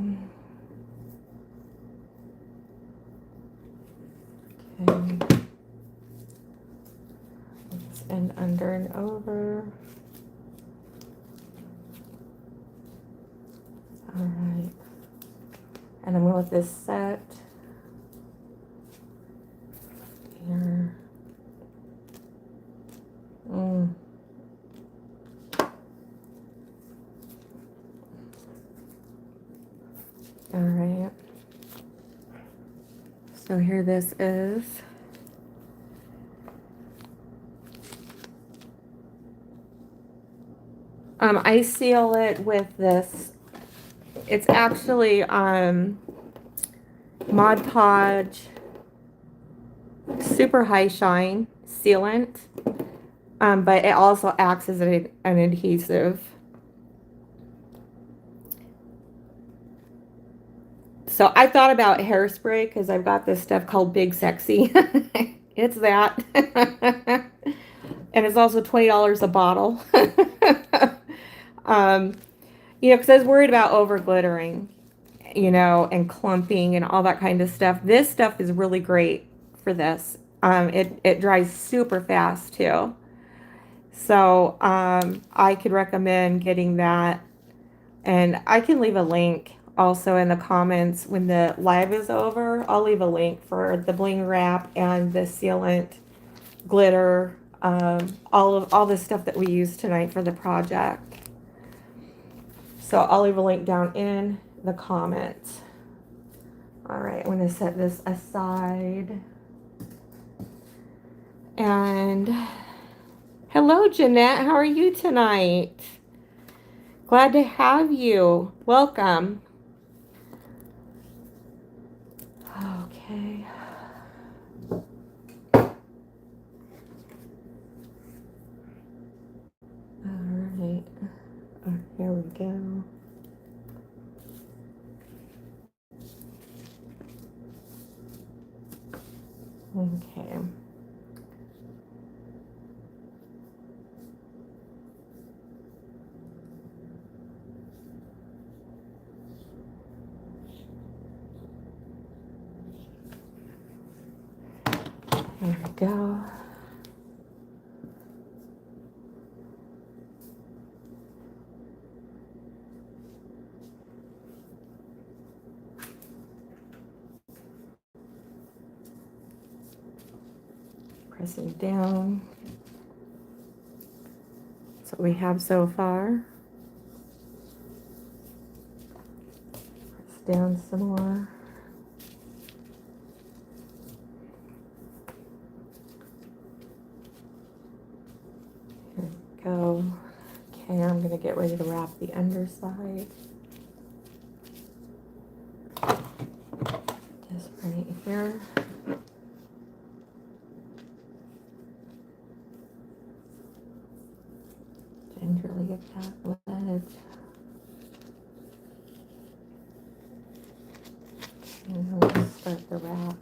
okay. Let's end under and over. All right. And I'm going to let this set here. All right. So here this is. I seal it with this. It's actually Mod Podge Super High Shine sealant, but it also acts as an adhesive. So I thought about hairspray because I've got this stuff called Big Sexy. It's that. And it's also $20 a bottle. You know, because I was worried about over glittering, you know, and clumping and all that kind of stuff. This stuff is really great for this. It dries super fast too. So I could recommend getting that. And I can leave a link also in the comments when the live is over. I'll leave a link for the bling wrap and the sealant glitter, all the stuff that we used tonight for the project. So I'll leave a link down in the comments. All right, I'm going to set this aside. And hello, Jeanette. How are you tonight? Glad to have you. Welcome. Okay. All right. Here we go. Okay. There we go. Pressing down. That's what we have so far. Press down some more. Here we go. Okay, I'm going to get ready to wrap the underside. Just right here. that lid. And then we'll start the wrap.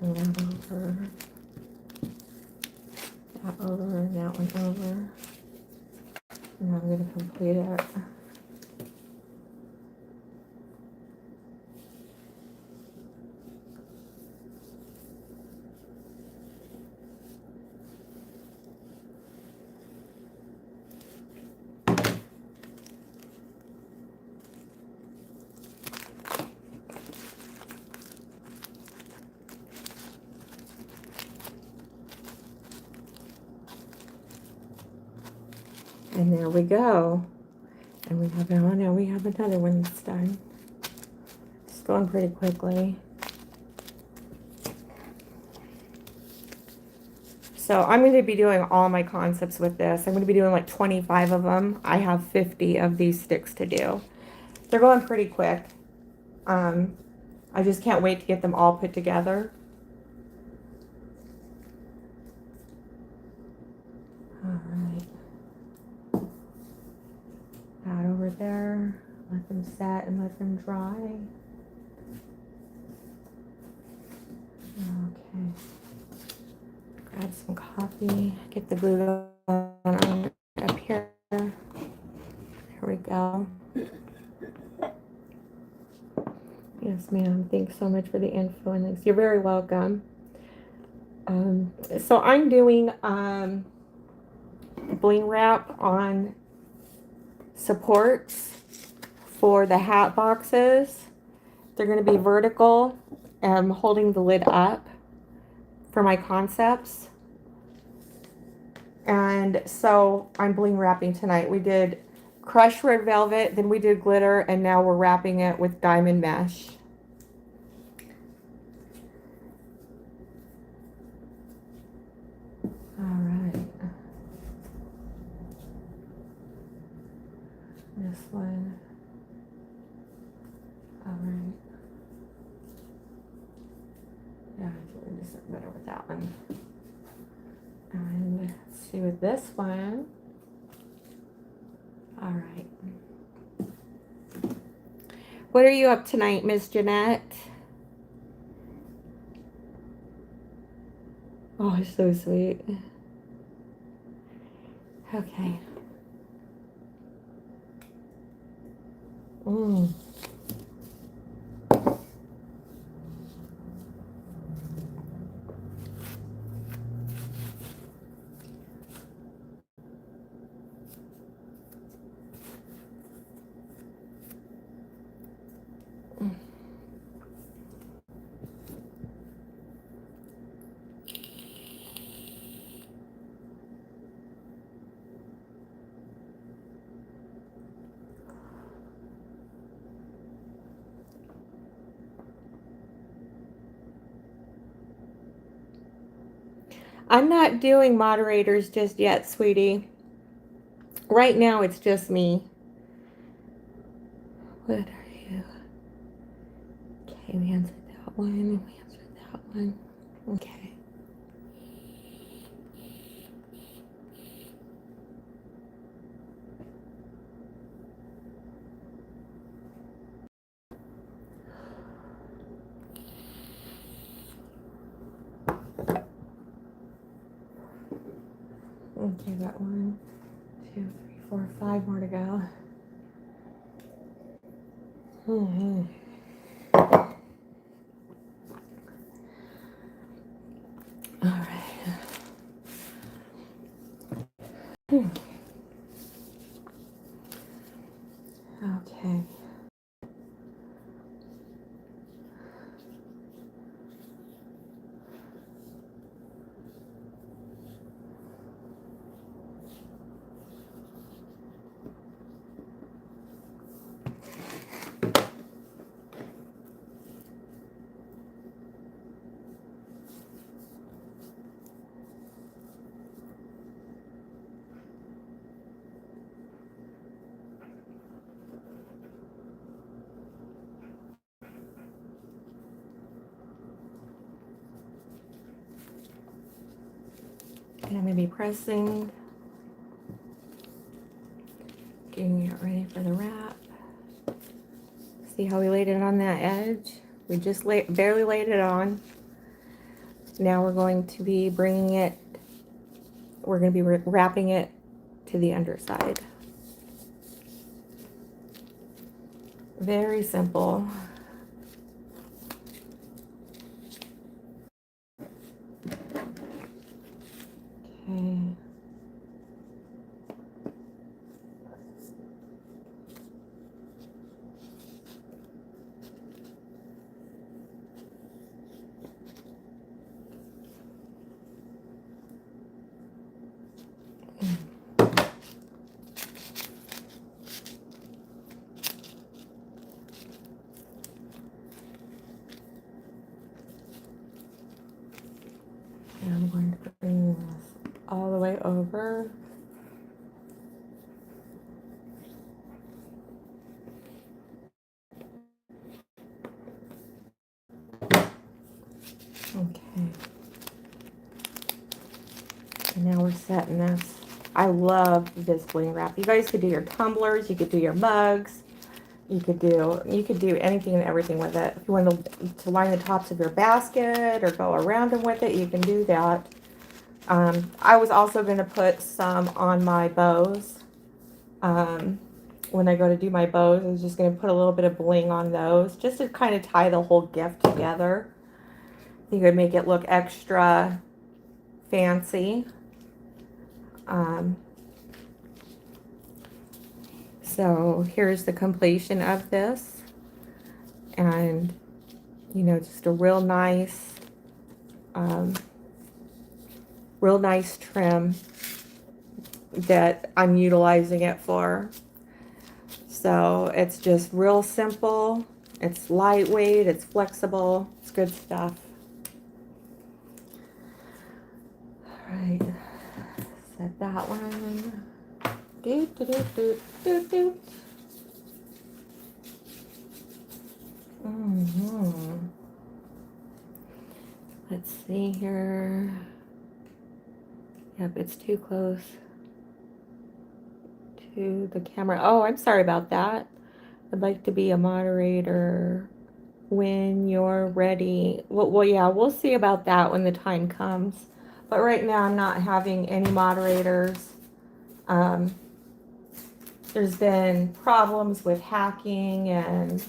And that over. That over, and that one over. And I'm going to complete it. And there we go. And we have, oh, now we have another one that's done. It's going pretty quickly. So I'm going to be doing all my concepts with this. I'm going to be doing like 25 of them. I have 50 of these sticks to do. They're going pretty quick. I just can't wait to get them all put together. All right. That over there. Let them set and let them dry. Okay. Grab some coffee. Get the glue on up here. There we go. Yes, ma'am. Thanks so much for the info and links. You're very welcome. So I'm doing bling wrap on supports for the hat boxes. They're going to be vertical. I'm holding the lid up for my concepts. And so I'm bling wrapping tonight. We did crushed red velvet, then we did glitter, and now we're wrapping it with diamond mesh. All right. This one. All right. Yeah, I think this is better with that one. And let's see with this one. All right. What are you up tonight, Miss Jeanette? Oh, so sweet. Okay. Okay, I'm not doing moderators just yet, sweetie. Right now, it's just me. What are you? Okay, we answered that one. We answered that one. Okay. Okay, got 1, 2, 3, 4, 5 more to go. All right. Okay. to be pressing, getting it ready for the wrap. See how we laid it on that edge? We just barely laid it on. Now we're going to be bringing it, we're going to be wrapping it to the underside. Very simple. Okay. And I'm going to bring this all the way over. Okay. And now we're setting this. I love this bling wrap. You guys could do your tumblers, you could do your mugs, you could do anything and everything with it. If you want to line the tops of your basket or go around them with it, you can do that. I was also going to put some on my bows. When I go to do my bows, I was just going to put a little bit of bling on those, just to kind of tie the whole gift together. You could make it look extra fancy. So here's the completion of this, and you know, just a real nice trim that I'm utilizing it for. So it's just real simple, it's lightweight, it's flexible, it's good stuff. All right, set that one. Do, do, do, do, do, do. Let's see here. Yep, it's too close to the camera. Oh, I'm sorry about that. I'd like to be a moderator when you're ready. Well, yeah, we'll see about that when the time comes. But right now I'm not having any moderators. There's been problems with hacking, and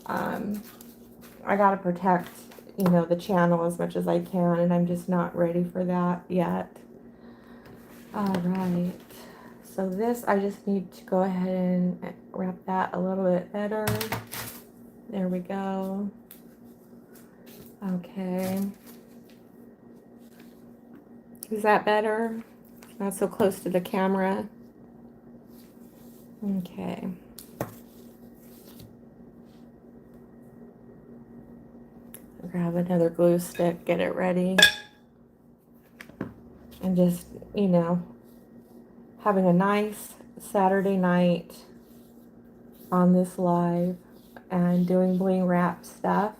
I gotta protect, you know, the channel as much as I can, and I'm just not ready for that yet. All right, so this, I just need to go ahead and wrap that a little bit better. There we go. Okay. Is that better? Not so close to the camera. Okay. Grab another glue stick, get it ready. And just, you know, having a nice Saturday night on this live and doing bling wrap stuff.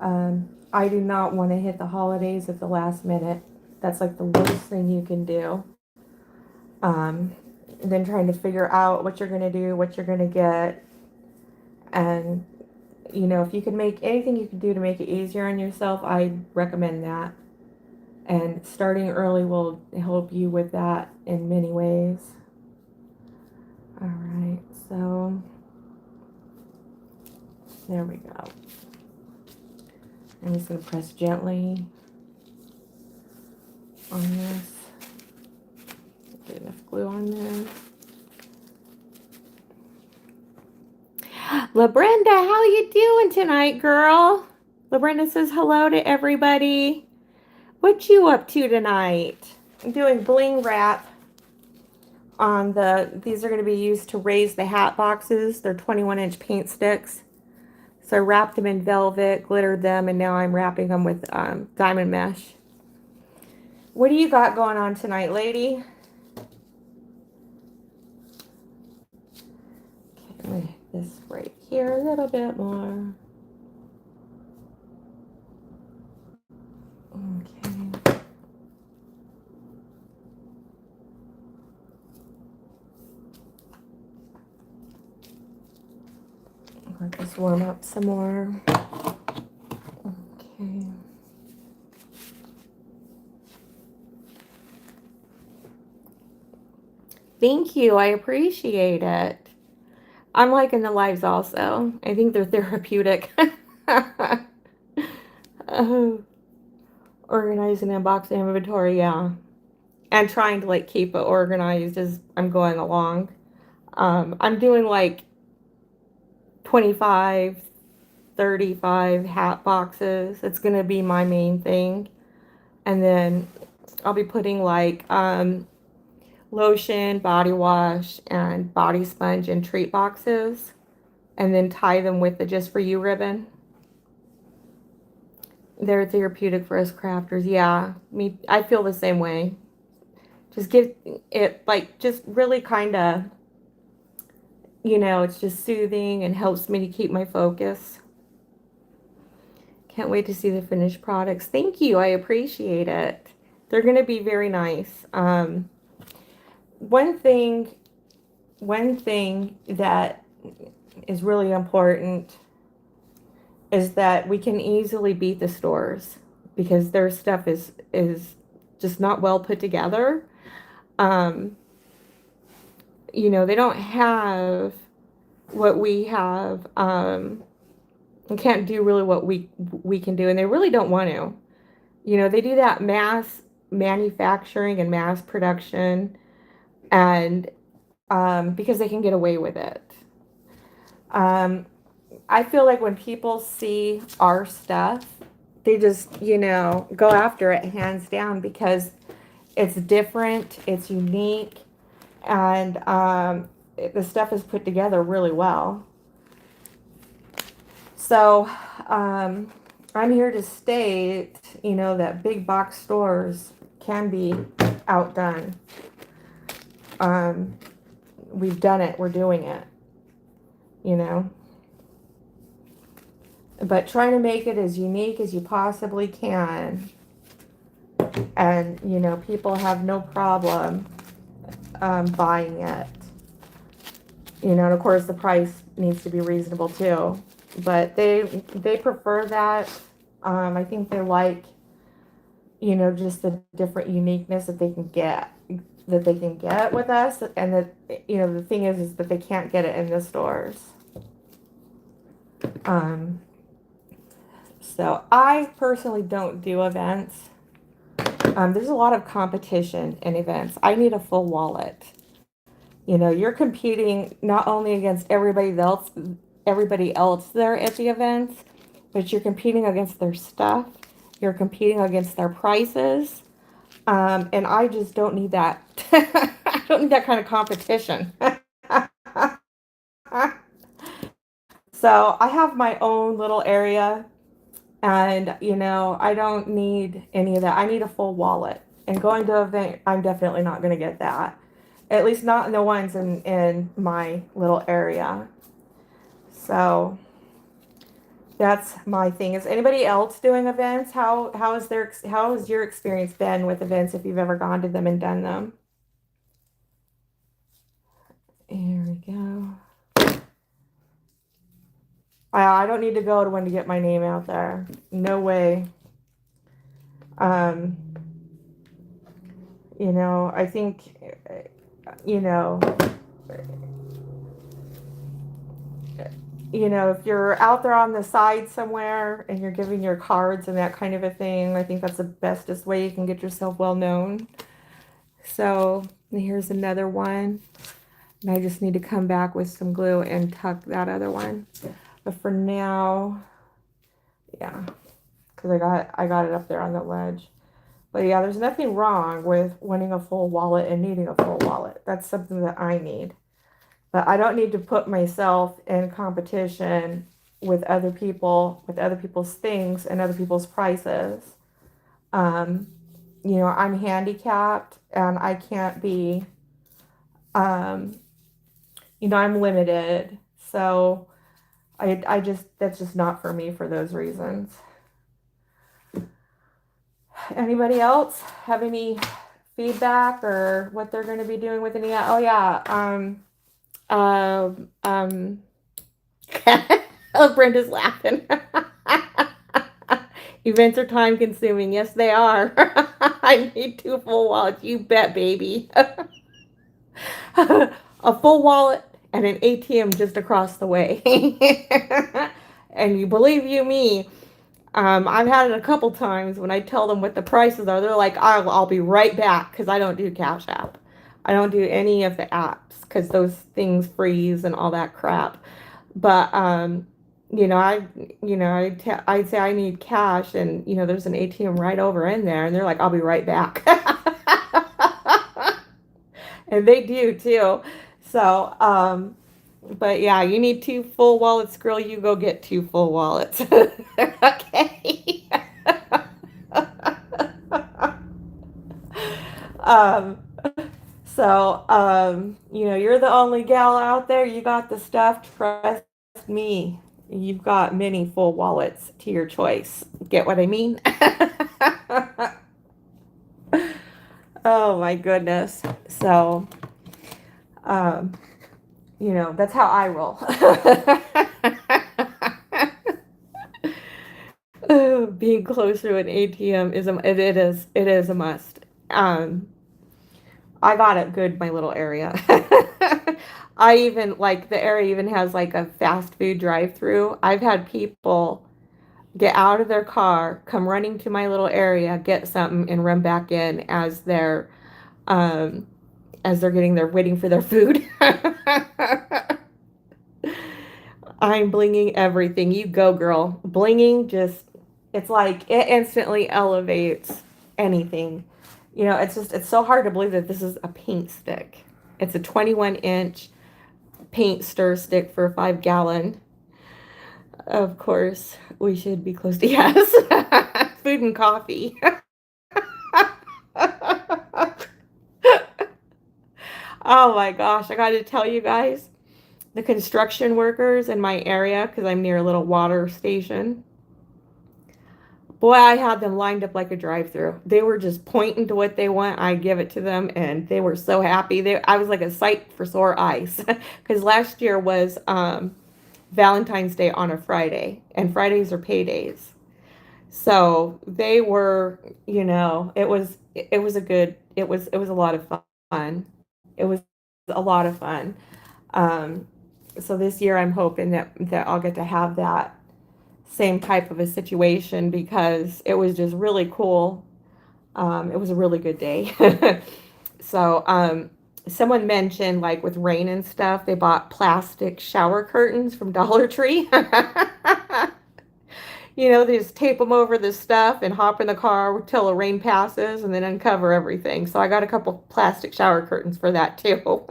I do not want to hit the holidays at the last minute. That's like the worst thing you can do. Then trying to figure out what you're going to do, what you're going to get. And, you know, if you can make anything you can do to make it easier on yourself, I recommend that. And starting early will help you with that in many ways. All right, so there we go. I'm just going to press gently on this. Get enough glue on there. LaBrenda, how you doing tonight, girl? LaBrenda says hello to everybody. What you up to tonight? I'm doing bling wrap on these are going to be used to raise the hat boxes. They're 21-inch paint sticks. So I wrapped them in velvet, glittered them, and now I'm wrapping them with diamond mesh. What do you got going on tonight, lady? Okay, this right here a little bit more. Okay. Let this warm up some more. Okay. Thank you. I appreciate it. I'm liking the lives also. I think they're therapeutic. Oh, organizing and unboxing inventory, yeah. And trying to like keep it organized as I'm going along. I'm doing like 25, 35 hat boxes. It's going to be my main thing. And then I'll be putting like lotion, body wash, and body sponge in treat boxes. And then tie them with the Just For You ribbon. They're therapeutic for us crafters. Yeah, I feel the same way. Just give it like just really kind of, it's just soothing and helps me to keep my focus. Can't wait to see the finished products. Thank you. I appreciate it. They're going to be very nice. One thing that is really important is that we can easily beat the stores because their stuff is just not well put together. They don't have what we have. And can't do really what we can do, and they really don't want to. They do that mass manufacturing and mass production, and because they can get away with it. I feel like when people see our stuff, they just, go after it hands down because it's different, it's unique, and the stuff is put together really well. So I'm here to state, that big box stores can be outdone. We've done it. We're doing it, But trying to make it as unique as you possibly can. And, people have no problem buying it. And of course the price needs to be reasonable too. But they prefer that. I think they like, just the different uniqueness that they can get with us, and that the thing is that they can't get it in the stores. So I personally don't do events. There's a lot of competition in events. I need a full wallet. You're competing not only against everybody else there at the events, but you're competing against their stuff. You're competing against their prices. And I just don't need that. I don't need that kind of competition. So I have my own little area, and I don't need any of that. I need a full wallet. And going to an event, I'm definitely not going to get that. At least not in the ones in my little area. So that's my thing. Is anybody else doing events? How has your experience been with events if you've ever gone to them and done them? Here we go. I don't need to go to one to get my name out there. No way. I think, if you're out there on the side somewhere and you're giving your cards and that kind of a thing, I think that's the bestest way you can get yourself well known. So here's another one. And I just need to come back with some glue and tuck that other one. But for now, yeah, because I got it up there on the ledge. But yeah, there's nothing wrong with wanting a full wallet and needing a full wallet. That's something that I need. But I don't need to put myself in competition with other people, with other people's things and other people's prices. I'm handicapped and I can't be, I'm limited. So that's just not for me for those reasons. Anybody else have any feedback or what they're going to be doing with any? Oh yeah. Oh, Brenda's laughing. Events are time consuming. Yes, they are. I need 2 full wallets. You bet, baby. A full wallet and an ATM just across the way. And you believe you me, I've had it a couple times when I tell them what the prices are. They're like, I'll be right back because I don't do Cash App. I don't do any of the apps because those things freeze and all that crap. But you know, I'd say I need cash, and there's an ATM right over in there, and they're like, I'll be right back. And they do too. So, but yeah, you need 2 full wallets, girl. You go get 2 full wallets. Okay. um, you're the only gal out there. You got the stuff. Trust me. You've got many full wallets to your choice. Get what I mean? Oh my goodness. So, um, that's how I roll. Being close to an ATM is a must. I got it good, my little area. I even like the area even has like a fast food drive-through. I've had people get out of their car, come running to my little area, get something, and run back in um, as they're waiting for their food. I'm blinging everything. You go, girl. Blinging it's like it instantly elevates anything. It's so hard to believe that this is a paint stick. It's a 21-inch paint stir stick for a 5-gallon. Of course, we should be close to yes. Food and coffee. Oh my gosh, I got to tell you guys, the construction workers in my area, because I'm near a little water station. Boy, I had them lined up like a drive-through. They were just pointing to what they want. I give it to them, and they were so happy. I was like a sight for sore eyes, because last year was Valentine's Day on a Friday, and Fridays are paydays. So they were, it was a lot of fun. It was a lot of fun. Um, so this year I'm hoping that I'll get to have that same type of a situation because it was just really cool. It was a really good day. So, someone mentioned like with rain and stuff, they bought plastic shower curtains from Dollar Tree. They just tape them over the stuff and hop in the car till the rain passes and then uncover everything. So I got a couple plastic shower curtains for that too.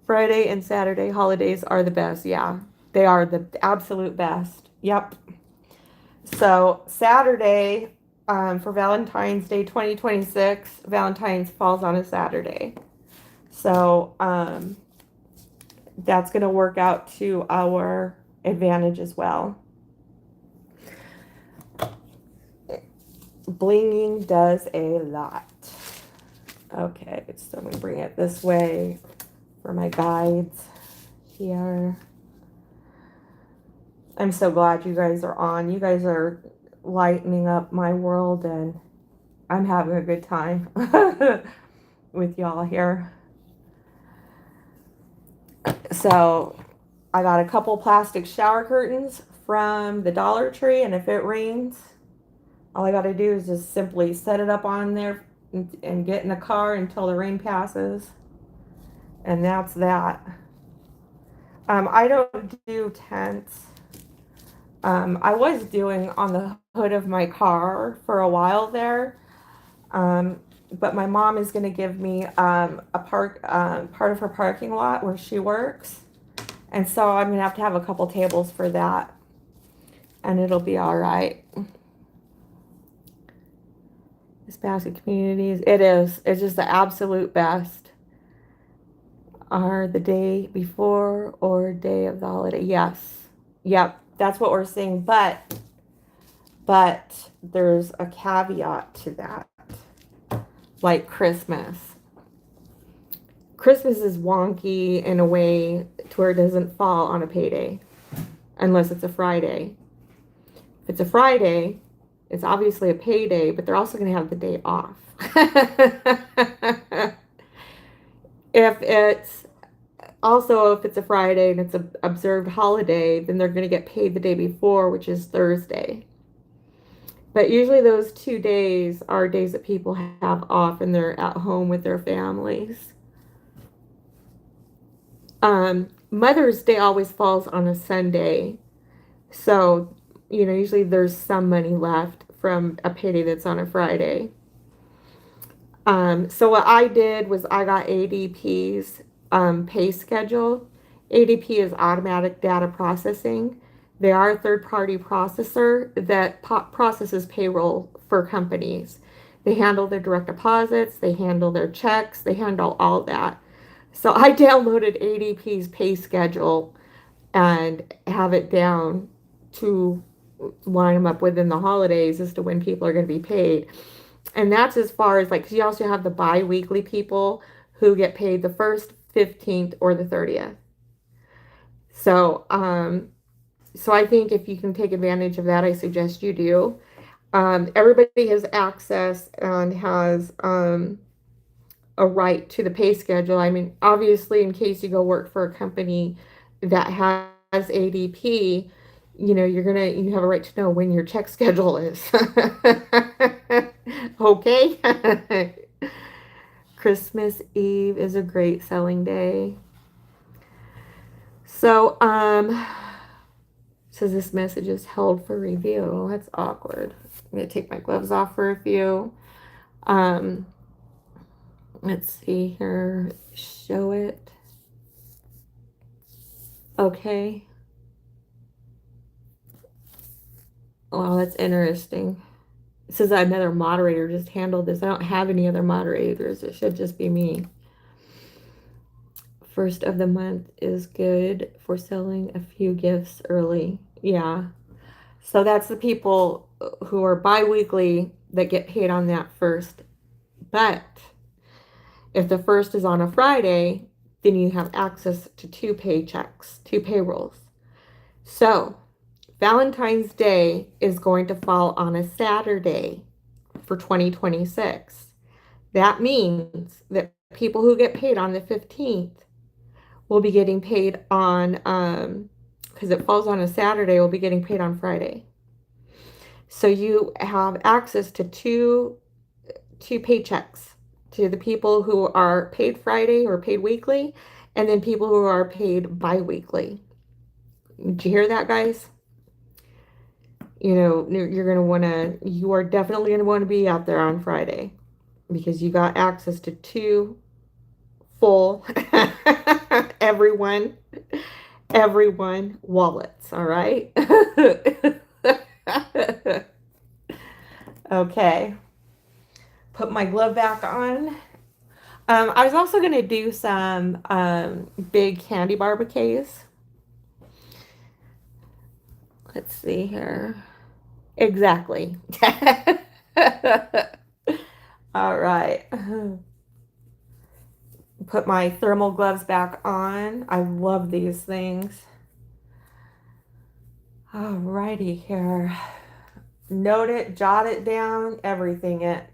Friday and Saturday holidays are the best. Yeah, they are the absolute best. Yep. So Saturday, for Valentine's Day 2026, Valentine's falls on a Saturday. So that's going to work out to our advantage as well. Blinging does a lot. Okay, so I'm going to bring it this way for my guides here. I'm so glad you guys are on. You guys are lightening up my world, and I'm having a good time with y'all here. So I got a couple plastic shower curtains from the Dollar Tree, and if it rains, all I got to do is just simply set it up on there and get in the car until the rain passes. And that's that. I don't do tents. I was doing on the hood of my car for a while there. But my mom is going to give me part of her parking lot where she works. And so I'm going to have a couple tables for that. And it'll be all right. This basket communities, it is. It's just the absolute best. Are the day before or day of the holiday? Yes. Yep. That's what we're seeing. But there's a caveat to that. Like Christmas. Christmas is wonky in a way to where it doesn't fall on a payday unless it's a Friday. If it's a Friday, it's obviously a payday, but they're also going to have the day off. If it's a Friday and it's an observed holiday, then they're going to get paid the day before, which is Thursday. But usually those 2 days are days that people have off and they're at home with their families. Mother's Day always falls on a Sunday. So, usually there's some money left from a payday that's on a Friday. So what I did was I got ADP's pay schedule. ADP is automatic data processing. They are a third-party processor that processes payroll for companies. They handle their direct deposits, they handle their checks, they handle all that. So I downloaded ADP's pay schedule and have it down to line them up within the holidays as to when people are going to be paid. And that's as far as like, 'cause you also have the bi-weekly people who get paid the 1st, 15th, or the 30th. So, so I think if you can take advantage of that, I suggest you do. Everybody has access and has a right to the pay schedule. I mean, obviously, in case you go work for a company that has ADP, you have a right to know when your check schedule is. Okay. Christmas Eve is a great selling day. So, says this message is held for review. That's awkward. I'm gonna take my gloves off for a few. Let's see here. Show it. Okay. Wow, that's interesting. It says another moderator just handled this. I don't have any other moderators. It should just be me. First of the month is good for selling a few gifts early. Yeah. So that's the people who are bi-weekly that get paid on that first. But if the first is on a Friday, then you have access to 2 paychecks, 2 payrolls. So Valentine's Day is going to fall on a Saturday for 2026. That means that people who get paid on the 15th will be getting paid on, because it falls on a Saturday, will be getting paid on Friday. So you have access to two paychecks, to the people who are paid Friday or paid weekly, and then people who are paid bi-weekly. Did you hear that, guys? You are definitely going to want to be out there on Friday because you got access to 2 full everyone wallets. All right. Okay. Put my glove back on. I was also going to do some big candy bar bouquets. Let's see here. Exactly. All right. Put my thermal gloves back on. I love these things. All righty here. Note it, jot it down, everything it.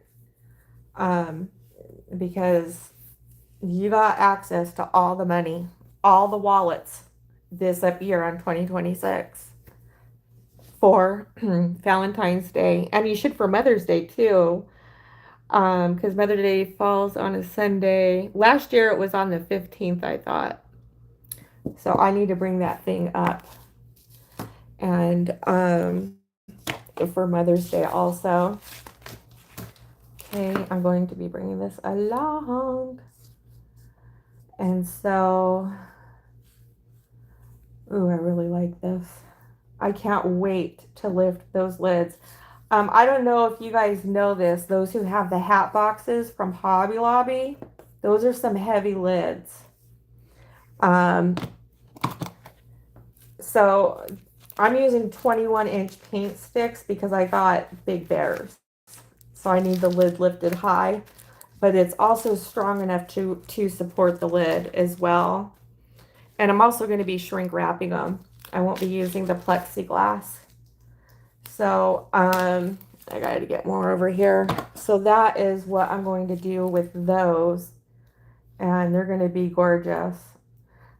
Because you got access to all the money, all the wallets this up year on 2026 for Valentine's Day. And you should for Mother's Day too. Because Mother's Day falls on a Sunday. Last year it was on the 15th, I thought. So I need to bring that thing up. And for Mother's Day also. Okay, I'm going to be bringing this along. And so, ooh, I really like this. I can't wait to lift those lids. I don't know if you guys know this, those who have the hat boxes from Hobby Lobby, those are some heavy lids. So I'm using 21-inch paint sticks because I got big bears. So I need the lid lifted high. but it's also strong enough to support the lid as well. And I'm also going to be shrink wrapping them. I won't be using the plexiglass. So, I got to get more over here. So that is what I'm going to do with those. And they're going to be gorgeous.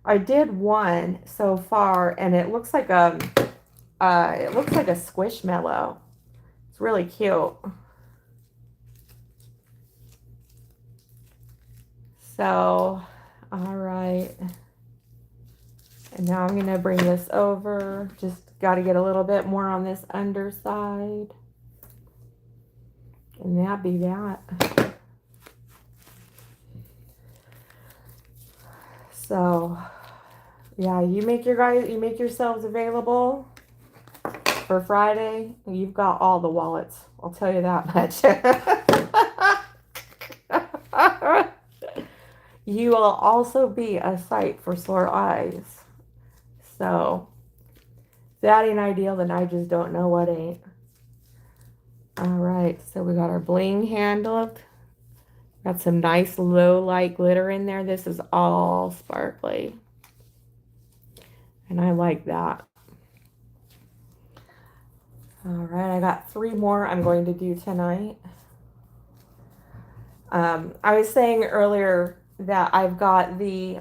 I did one so far, and it looks like a squishmallow. It's really cute. So, all right. And now I'm going to bring this over. Just got to get a little bit more on this underside. And that be that. So, yeah, you make yourselves available for Friday. You've got all the wallets. I'll tell you that much. You will also be a sight for sore eyes. So, if that ain't ideal, then I just don't know what ain't. Alright, so we got our bling handle. Got some nice low light glitter in there. This is all sparkly. And I like that. Alright, I got 3 more I'm going to do tonight. I was saying earlier that I've got the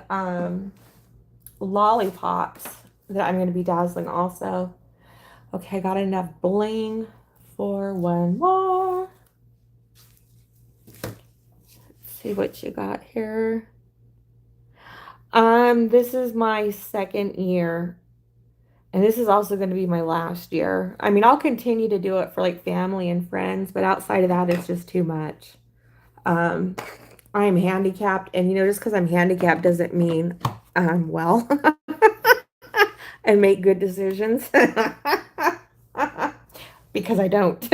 lollipops that I'm going to be dazzling also. Okay, I got enough bling for one more. Let's see what you got here. This is my second year, and this is also going to be my last year. I mean, I'll continue to do it for like family and friends, but outside of that, it's just too much. I'm handicapped, and just because I'm handicapped doesn't mean I'm well and make good decisions. Because I don't.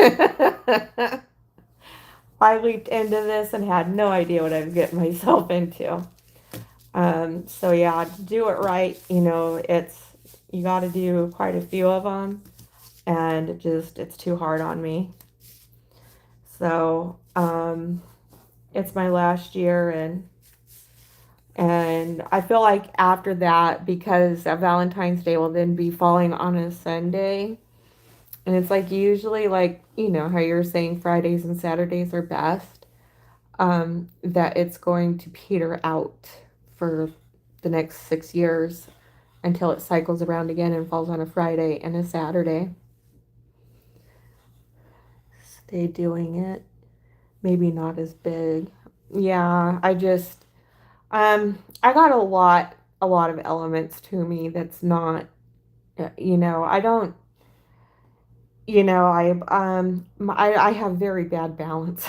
I leaped into this and had no idea what I was getting myself into. So yeah, to do it right, you got to do quite a few of them, and it's too hard on me. So, it's my last year, and I feel like after that, because Valentine's Day will then be falling on a Sunday, and it's like usually like, how you're saying Fridays and Saturdays are best, that it's going to peter out for the next 6 years until it cycles around again and falls on a Friday and a Saturday. Stay doing it. Maybe not as big. Yeah, I got a lot of elements to me that's not, I don't, I have very bad balance.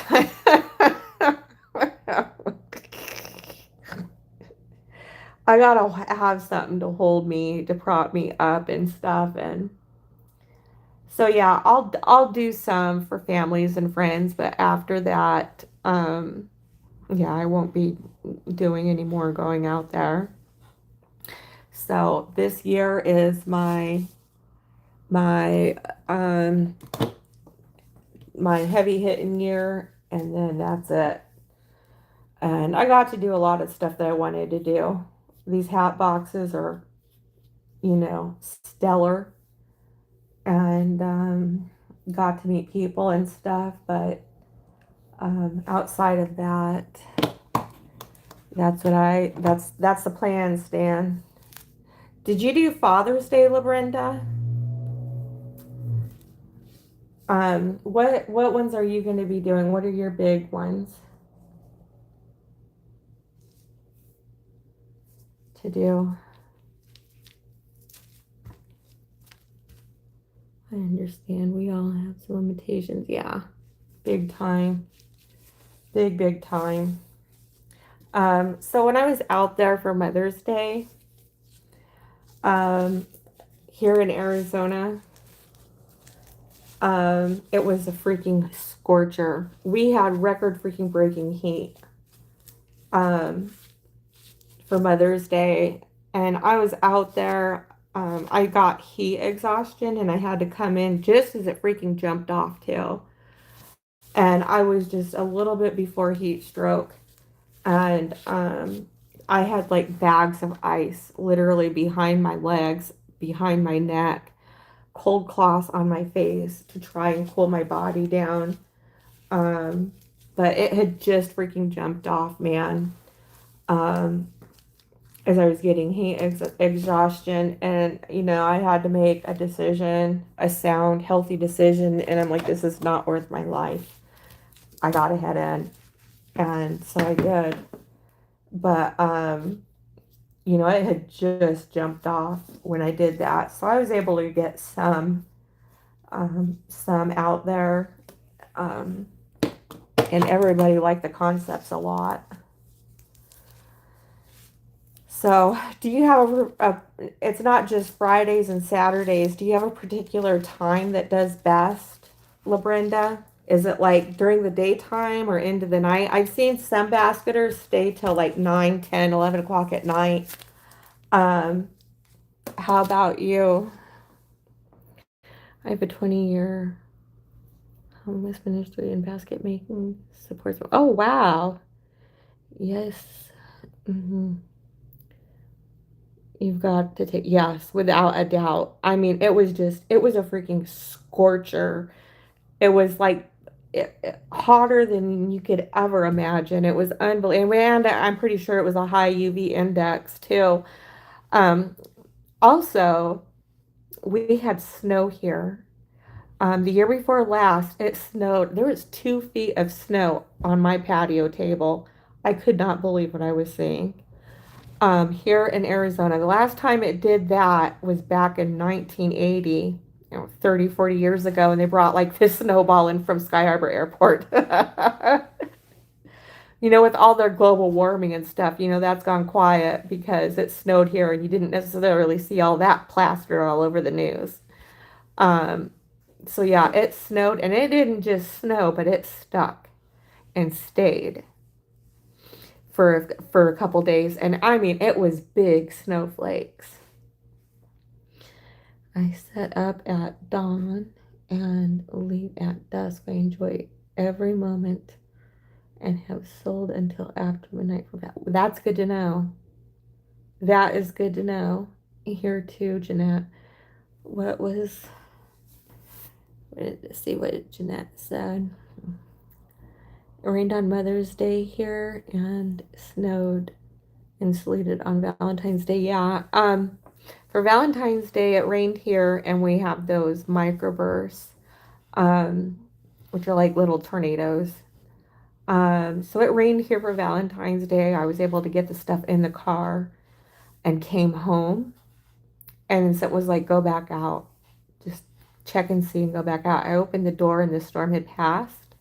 I gotta have something to hold me, to prop me up and stuff, and so yeah, I'll do some for families and friends, but after that, yeah, I won't be doing any more going out there. So this year is my um my heavy hitting year, and then that's it. And I got to do a lot of stuff that I wanted to do. These hat boxes are, stellar, and got to meet people and stuff, but outside of that, that's the plan, Stan. Did you do Father's Day, LaBrenda? What ones are you going to be doing? What are your big ones to do? I understand we all have some limitations. Yeah, big time. Big time. So when I was out there for Mother's Day, here in Arizona, it was a freaking scorcher. We had record freaking breaking heat, for Mother's Day, and I was out there. I got heat exhaustion, and I had to come in just as it freaking jumped off too. and I was just a little bit before heat stroke, and I had like bags of ice literally behind my legs, behind my neck, cold cloths on my face to try and cool my body down. Um, but it had just freaking jumped off, man. Um, as I was getting heat exhaustion, and I had to make a decision, a sound, healthy decision, and I'm like, this is not worth my life. I gotta head in, and so I did. But it had just jumped off when I did that, so I was able to get some out there, um, and everybody liked the concepts a lot. So, do you have it's not just Fridays and Saturdays. Do you have a particular time that does best, LaBrenda? Is it like during the daytime or into the night? I've seen some basketers stay till like 9, 10, 11 o'clock at night. Um, how about you? I have a 20-year homeless ministry and basket making supports. Oh, wow. Yes. Hmm. You've got to take, yes, without a doubt. I mean, it was a freaking scorcher. It was like hotter than you could ever imagine. It was unbelievable. And I'm pretty sure it was a high UV index too. Um, Also, we had snow here. The year before last, it snowed. There was 2 feet of snow on my patio table. I could not believe what I was seeing. Here in Arizona. The last time it did that was back in 1980, 30, 40 years ago, and they brought like this snowball in from Sky Harbor Airport. With all their global warming and stuff, that's gone quiet because it snowed here and you didn't necessarily see all that plastered all over the news. Um, so yeah, it snowed, and it didn't just snow, but it stuck and stayed for a couple days, and I mean it was big snowflakes. I set up at dawn and leave at dusk. I enjoy every moment and have sold until after midnight for that. That's good to know. That is good to know. Here too, Jeanette. What was let's see what Jeanette said. It rained on Mother's Day here and snowed and sleeted on Valentine's Day. Yeah. For Valentine's Day, it rained here, and we have those microbursts, um, which are like little tornadoes. So it rained here for Valentine's Day. I was able to get the stuff in the car and came home. And so it was like, go back out, just check and see and go back out. I opened the door and the storm had passed.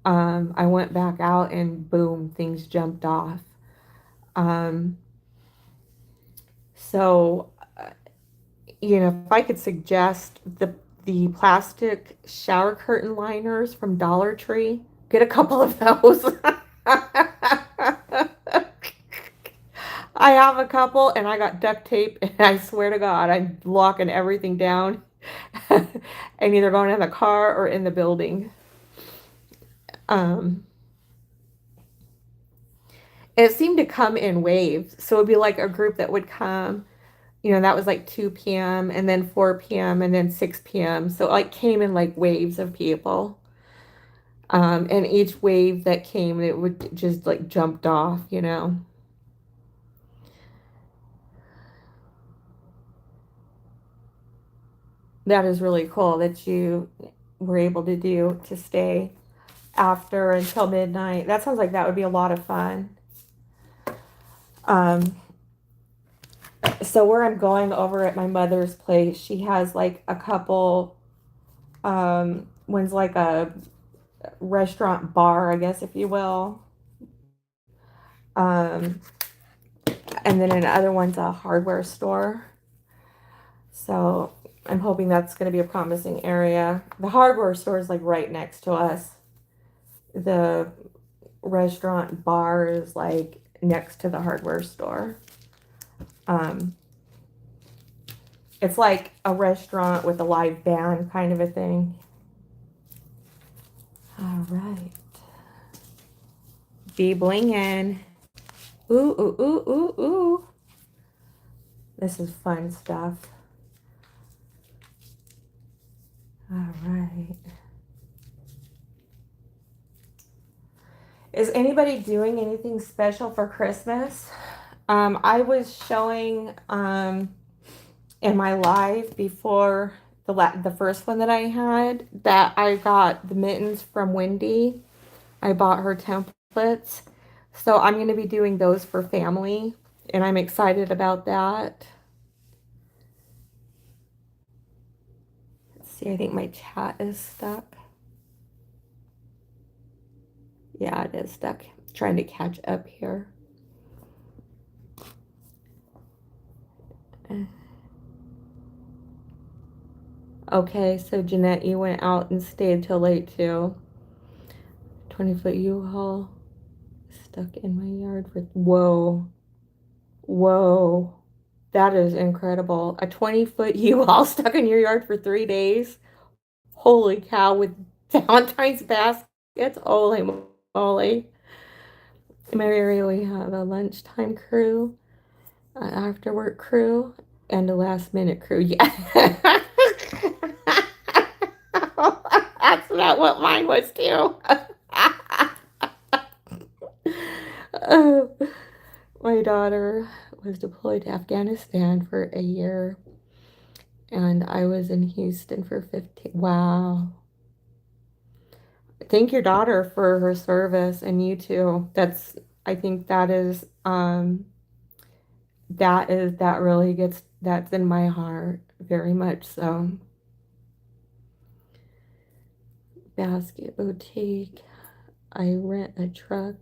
I went back out and boom, things jumped off. Um, so if I could suggest the plastic shower curtain liners from Dollar Tree, get a couple of those. I have a couple, and I got duct tape, and I swear to God, I'm locking everything down and either going in the car or in the building. Um, it seemed to come in waves, so it'd be like a group that would come. That was like 2 p.m. and then 4 p.m. and then 6 p.m. So it like came in like waves of people. And each wave that came, it would just like jumped off. That is really cool that you were able to stay after until midnight. That sounds like that would be a lot of fun. Um, so where I'm going over at my mother's place, she has like a couple, one's like a restaurant bar, I guess, if you will. Um, and then another one's a hardware store. So I'm hoping that's going to be a promising area. The hardware store is like right next to us. The restaurant bar is like next to the hardware store. It's like a restaurant with a live band kind of a thing. All right. Be blingin'. Ooh, ooh, ooh, ooh, ooh. This is fun stuff. All right. Is anybody doing anything special for Christmas? I was showing in my live before the first one that I had that I got the mittens from Wendy. I bought her templates. So I'm going to be doing those for family, and I'm excited about that. Let's see, I think my chat is stuck. Yeah, it is stuck. Trying to catch up here. Okay, so Jeanette, you went out and stayed till late too. 20-foot U-Haul stuck in my yard for, whoa, whoa. That is incredible. A 20-foot U-Haul stuck in your yard for 3 days. Holy cow, with Valentine's baskets. Holy moly. In my area, we have a lunchtime crew, an after work crew, and a last minute crew. Yeah. That's not what mine was, too. Oh, my daughter was deployed to Afghanistan for a year, and I was in Houston for 15. Wow. Thank your daughter for her service, and you too. I think that really that's in my heart very much so. Basket boutique. I rent a truck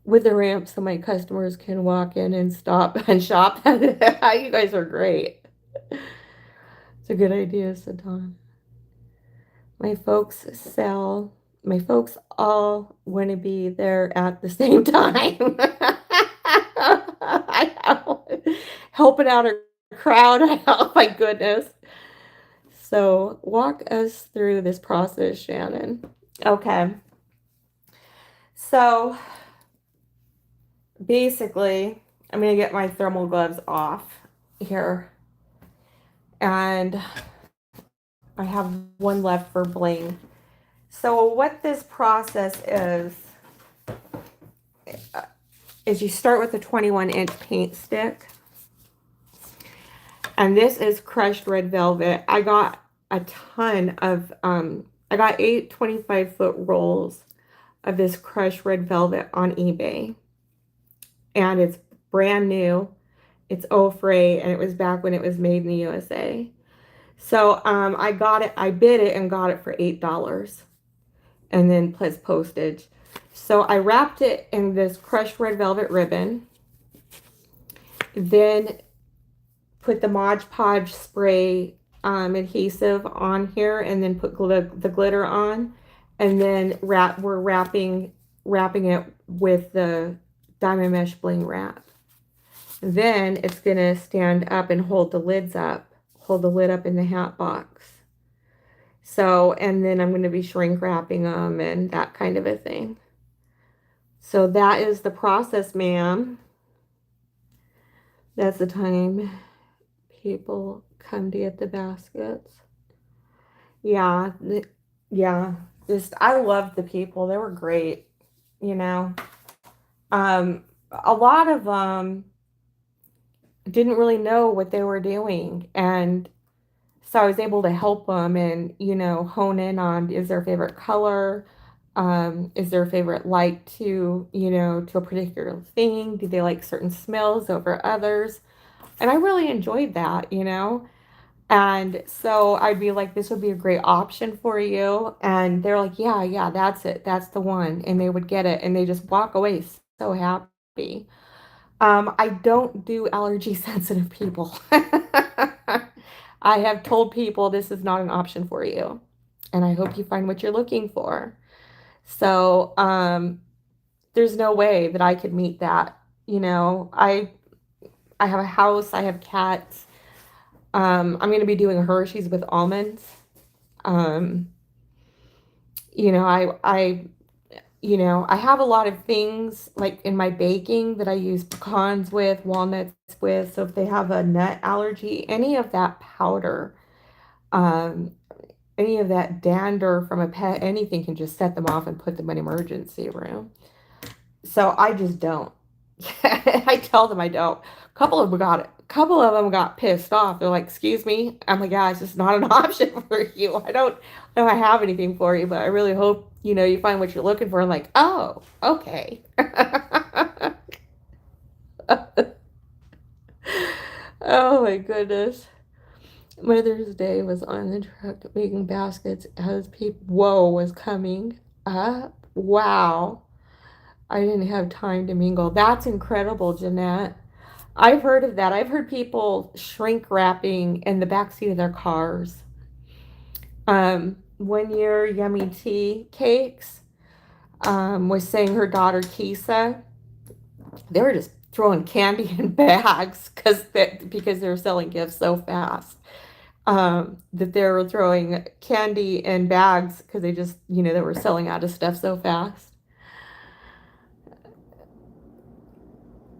with a ramp so my customers can walk in and stop and shop. You guys are great. It's a good idea, Satan. My folks all want to be there at the same time. I know. Helping out a crowd. Oh my goodness. So walk us through this process, Shannon. Okay. So basically, I'm going to get my thermal gloves off here. And I have one left for bling. So what this process is you start with a 21-inch paint stick. And this is crushed red velvet. I got a ton of, I got 8 25-foot rolls of this crushed red velvet on eBay. And it's brand new. It's au frais, and it was back when it was made in the USA. So I got it, I bid it and got it for $8. And then plus postage. So I wrapped it in this crushed red velvet ribbon. Then put the Mod Podge spray adhesive on here, and then put the glitter on, and then we're wrapping it with the diamond mesh bling wrap. Then it's gonna stand up and hold the lid up in the hat box. So, and then I'm going to be shrink wrapping them and that kind of a thing. So that is the process, ma'am. That's the time people come to get the baskets. Yeah, yeah. I loved the people. They were great, you know. A lot of them didn't really know what they were doing, and so I was able to help them and, hone in on, is their favorite color? Is their favorite light to a particular thing? Do they like certain smells over others? And I really enjoyed that, And so I'd be like, this would be a great option for you. And they're like, yeah, that's it. That's the one. And they would get it and they just walk away so happy. I don't do allergy sensitive people. I have told people this is not an option for you. And I hope you find what you're looking for. So, there's no way that I could meet that. I have a house, I have cats. I'm going to be doing Hershey's with almonds. You know, I have a lot of things like in my baking that I use pecans with, walnuts with. So if they have a nut allergy, any of that powder, um, any of that dander from a pet, anything can just set them off and put them in emergency room. So I just don't. I tell them I don't. A couple of them got pissed off. They're like, "Excuse me." I'm like, "Yeah, it's just not an option for you. I don't have anything for you, but I really hope you find what you're looking for." I'm like, "Oh, okay." Oh my goodness. Mother's Day was on the truck making baskets as people whoa was coming up. Wow. I didn't have time to mingle. That's incredible, Jeanette. I've heard of that. I've heard people shrink wrapping in the backseat of their cars. 1 year, Yummy Tea Cakes was saying her daughter Kisa, they were just throwing candy in bags because they were selling gifts so fast. That they were throwing candy in bags because they were selling out of stuff so fast.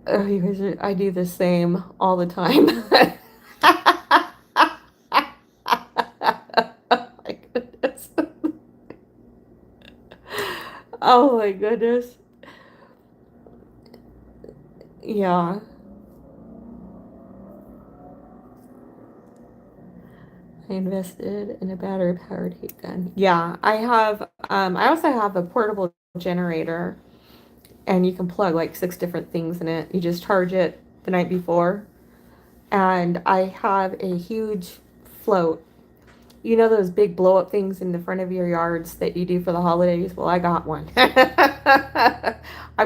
Oh, I do the same all the time. Oh my goodness. Oh my goodness. Yeah, I invested in a battery powered heat gun. Yeah, I also have a portable generator and you can plug like 6 different things in it. You just charge it the night before. And I have a huge float. You know those big blow up things in the front of your yards that you do for the holidays? Well, I got one. I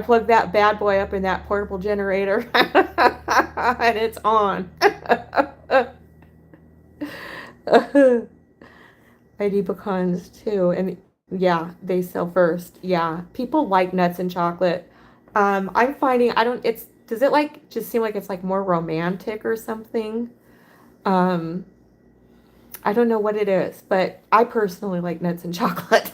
plugged that bad boy up in that portable generator and it's on. I do pecans too. And yeah, they sell first. Yeah. People like nuts and chocolate. I'm finding does it like just seem like it's like more romantic or something? Um, I don't know what it is, but I personally like nuts and chocolate.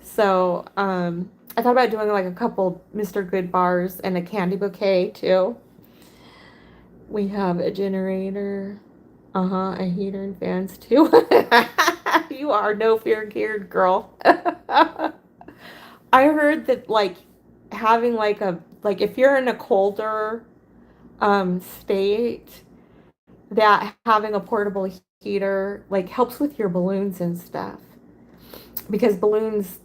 So, I thought about doing like a couple Mr. Good bars and a candy bouquet too. We have a generator, a heater and fans too. You are no fear geared girl. I heard that like having like if you're in a colder state, that having a portable heater like helps with your balloons and stuff because balloons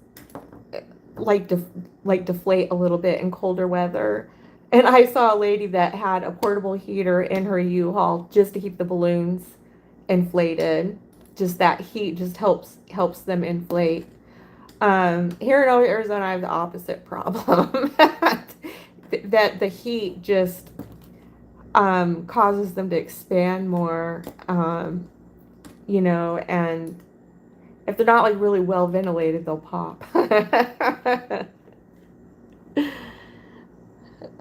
like deflate a little bit in colder weather. And I saw a lady that had a portable heater in her U-Haul just to keep the balloons inflated. Just that heat just helps them inflate. Here in Arizona, I have the opposite problem. That the heat just causes them to expand more, and if they're not like really well ventilated, they'll pop.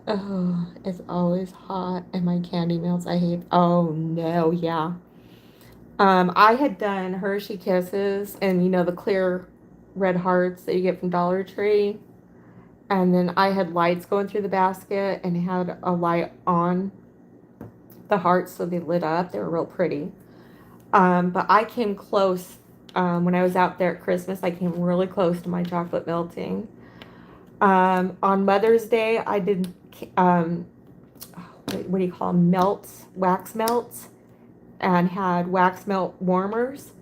Oh, it's always hot and my candy melts. I hate. Oh no, yeah. I had done Hershey Kisses and the clear red hearts that you get from Dollar Tree. And then I had lights going through the basket and had a light on the hearts so they lit up. They were real pretty. But I came close when I was out there at Christmas. I came really close to my chocolate melting. On Mother's Day, I did what do you call them? Wax melts, and had wax melt warmers.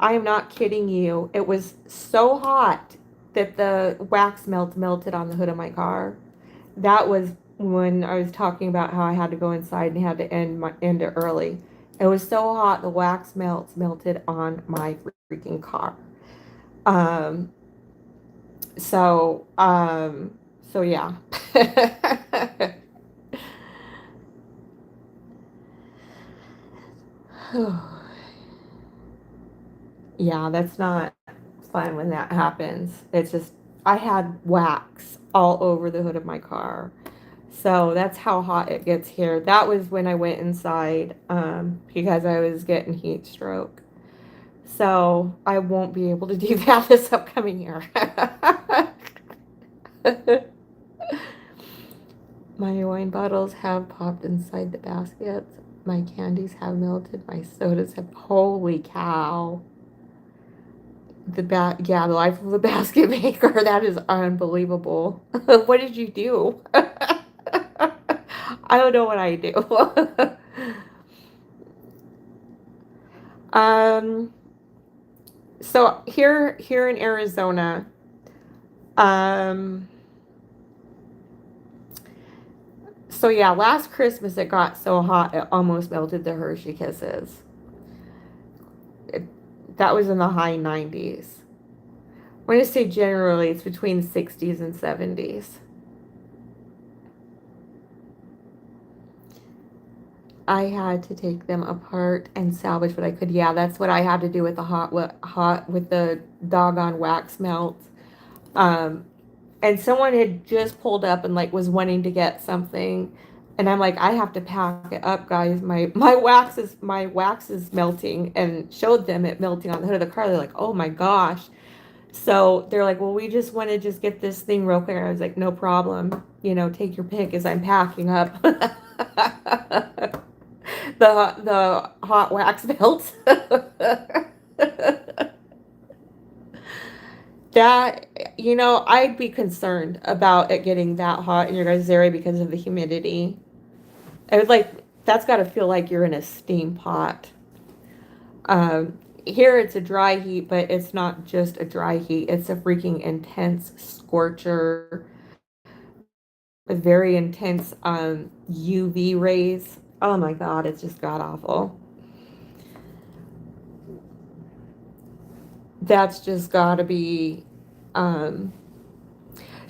I am not kidding you. It was so hot that the wax melt melted on the hood of my car. That was when I was talking about how I had to go inside and had to end it early. It was so hot the wax melted on my freaking car. Um, so so yeah. Yeah, that's not fun when that happens. It's just I had wax all over the hood of my car. So that's how hot it gets here. That was when I went inside because I was getting heat stroke. So I won't be able to do that this upcoming year. My wine bottles have popped inside the baskets. My candies have melted. My sodas have. Holy cow. Yeah, the life of a basket maker. That is unbelievable. What did you do? I don't know what I do. um, so here in Arizona, um, so yeah, last Christmas it got so hot it almost melted the Hershey Kisses. It, that was in the high 90s. When I say generally, it's between 60s and 70s. I had to take them apart and salvage what I could. Yeah, that's what I had to do with the hot with the doggone wax melt. Um, and someone had just pulled up and like was wanting to get something, and I'm like, I have to pack it up, guys. My wax is melting, and showed them it melting on the hood of the car. They're like, oh my gosh. So they're like, well, we just want to just get this thing real quick. I was like, no problem. Take your pick as I'm packing up the hot wax melt. That, I'd be concerned about it getting that hot in your guys' area because of the humidity. I was like, that's got to feel like you're in a steam pot. Here it's a dry heat, but it's not just a dry heat. It's a freaking intense scorcher with very intense UV rays. Oh my God, it's just god awful. That's just gotta be. Um,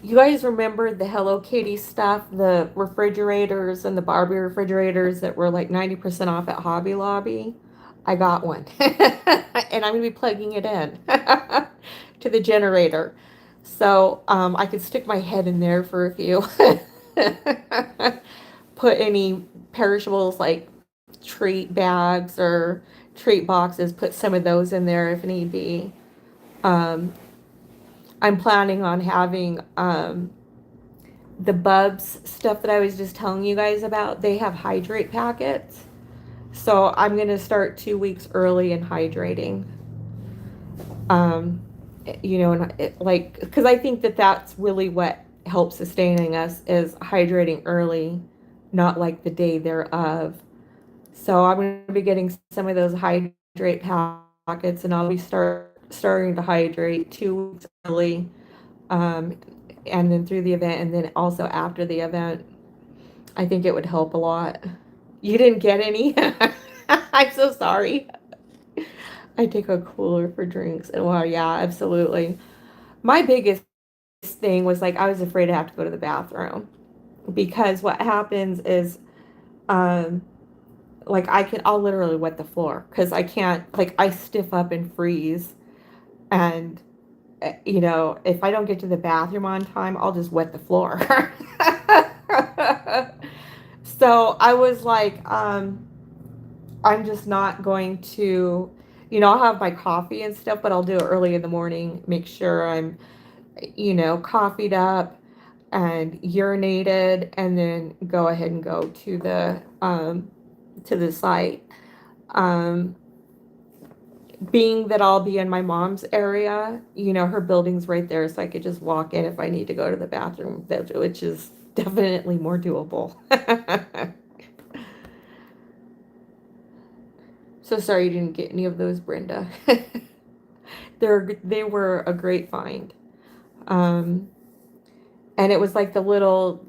you guys remember the Hello Kitty stuff, the refrigerators and the Barbie refrigerators that were like 90% off at Hobby Lobby? I got one. And I'm going to be plugging it in to the generator. So I could stick my head in there for a few. Put any perishables like treat bags or treat boxes, put some of those in there if need be. Um, I'm planning on having the Bubs stuff that I was just telling you guys about. They have hydrate packets. So I'm going to start 2 weeks early in hydrating. And because I think that that's really what helps sustaining us is hydrating early, not like the day thereof. So I'm going to be getting some of those hydrate packets, and I'll be starting to hydrate 2 weeks early, and then through the event, and then also after the event. I think it would help a lot. You didn't get any? I'm so sorry. I take a cooler for drinks and water. Yeah, absolutely. My biggest thing was like I was afraid to have to go to the bathroom because what happens is um like I'll literally wet the floor because I can't, like, I stiff up and freeze, and if I don't get to the bathroom on time, I'll just wet the floor. So I was like, I'm just not going to, I'll have my coffee and stuff, but I'll do it early in the morning, make sure I'm, coffeeed up and urinated, and then go ahead and go to the site. Um, Being that I'll be in my mom's area, her building's right there, so I could just walk in if I need to go to the bathroom, which is definitely more doable. So sorry you didn't get any of those, Brenda. They were a great find. Um, and it was like the little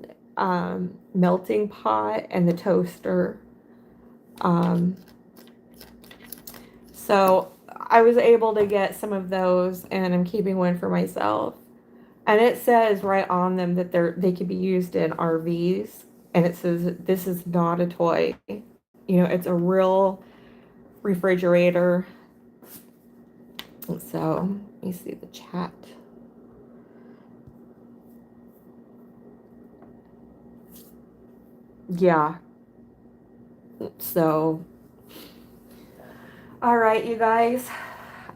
melting pot and the toaster. Um, so I was able to get some of those, and I'm keeping one for myself. And it says right on them that they could be used in RVs, and it says this is not a toy. It's a real refrigerator. So let me see the chat. Yeah. So, all right, you guys.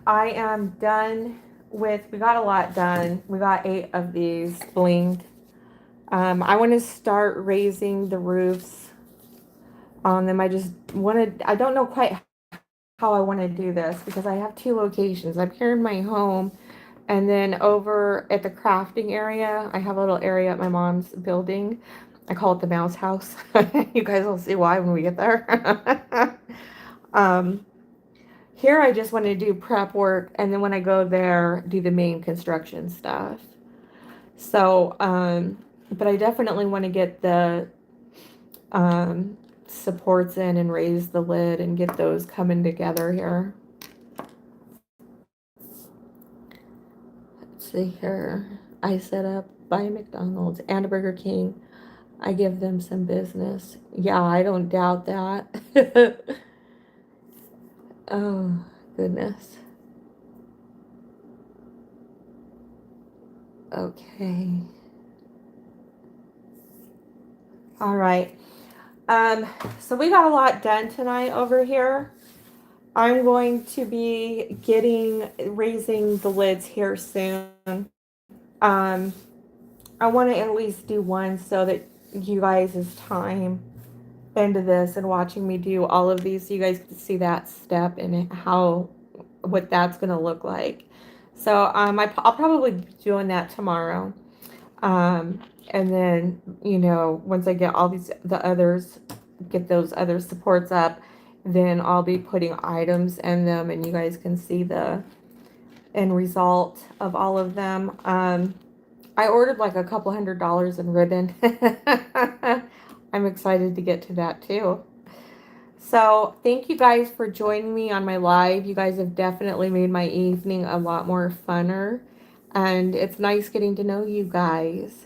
I am done with, we got a lot done. We got 8 of these blinged. I want to start raising the roofs on them. I just wanted, I don't know quite how I want to do this because I have 2 locations. I'm here in my home, and then over at the crafting area, I have a little area at my mom's building. I call it the mouse house. You guys will see why when we get there. um, Here I just want to do prep work, and then when I go there, do the main construction stuff. So, but I definitely want to get the supports in and raise the lid and get those coming together here. Let's see here. I set up by McDonald's and a Burger King. I give them some business. Yeah, I don't doubt that. Oh, goodness. Okay. All right. So we got a lot done tonight over here. I'm going to be raising the lids here soon. Um, I want to at least do one so that you guys' time into this and watching me do all of these, so you guys can see that step and what that's going to look like. So I'll probably be doing that tomorrow. And then, once I get get those other supports up, then I'll be putting items in them and you guys can see the end result of all of them. I ordered like a couple $100 in ribbon. I'm excited to get to that too. So thank you guys for joining me on my live. You guys have definitely made my evening a lot more funner, and it's nice getting to know you guys.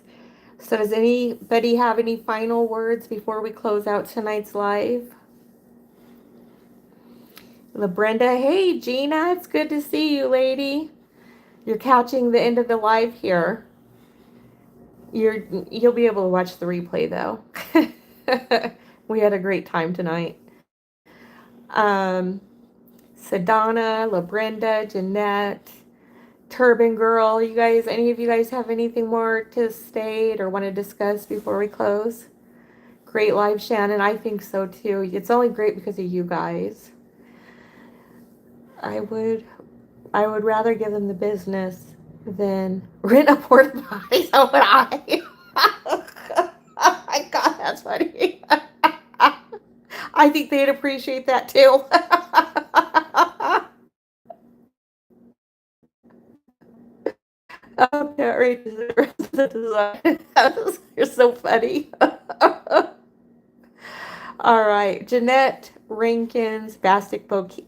So does anybody have any final words before we close out tonight's live? LaBrenda, hey Gina, it's good to see you, lady. You're catching the end of the live here. You'll be able to watch the replay though. We had a great time tonight. Sedona, LaBrenda, Jeanette, Turban Girl, any of you guys have anything more to state or want to discuss before we close? Great live, Shannon. I think so too. It's only great because of you guys. I would rather give them the business than rent a porta potty. So would I. Oh my God, that's funny. I think they'd appreciate that too. Oh, can't read the design. You're so funny. All right, Jeanette Rankin's Basket Boutique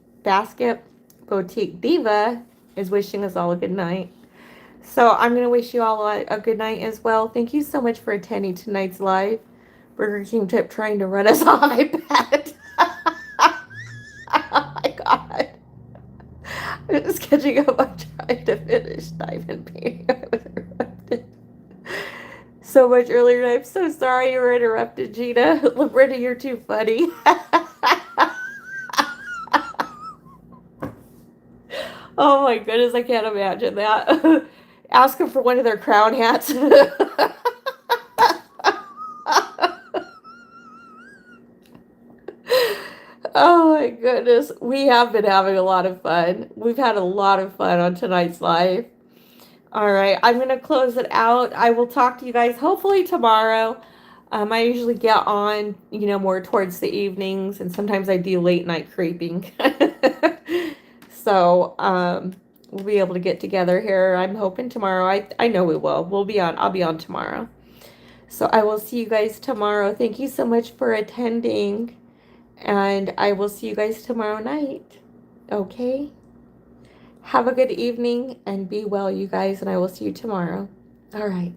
Diva is wishing us all a good night. So I'm going to wish you all a good night as well. Thank you so much for attending tonight's live. Burger King tip trying to run us off, I bet. Oh my God. I'm just catching up. I'm trying to finish Diamond Painting. I was interrupted so much earlier. I'm so sorry you were interrupted, Gina. LaBrenda, you're too funny. Oh my goodness, I can't imagine that. Ask them for one of their crown hats. Oh my goodness. We have been having a lot of fun. We've had a lot of fun on tonight's live. All right, I'm going to close it out. I will talk to you guys hopefully tomorrow. I usually get on, more towards the evenings, and sometimes I do late night creeping. So, we'll be able to get together here. I'm hoping tomorrow. I know we will. I'll be on tomorrow. So I will see you guys tomorrow. Thank you so much for attending. And I will see you guys tomorrow night. Okay? Have a good evening and be well, you guys. And I will see you tomorrow. All right.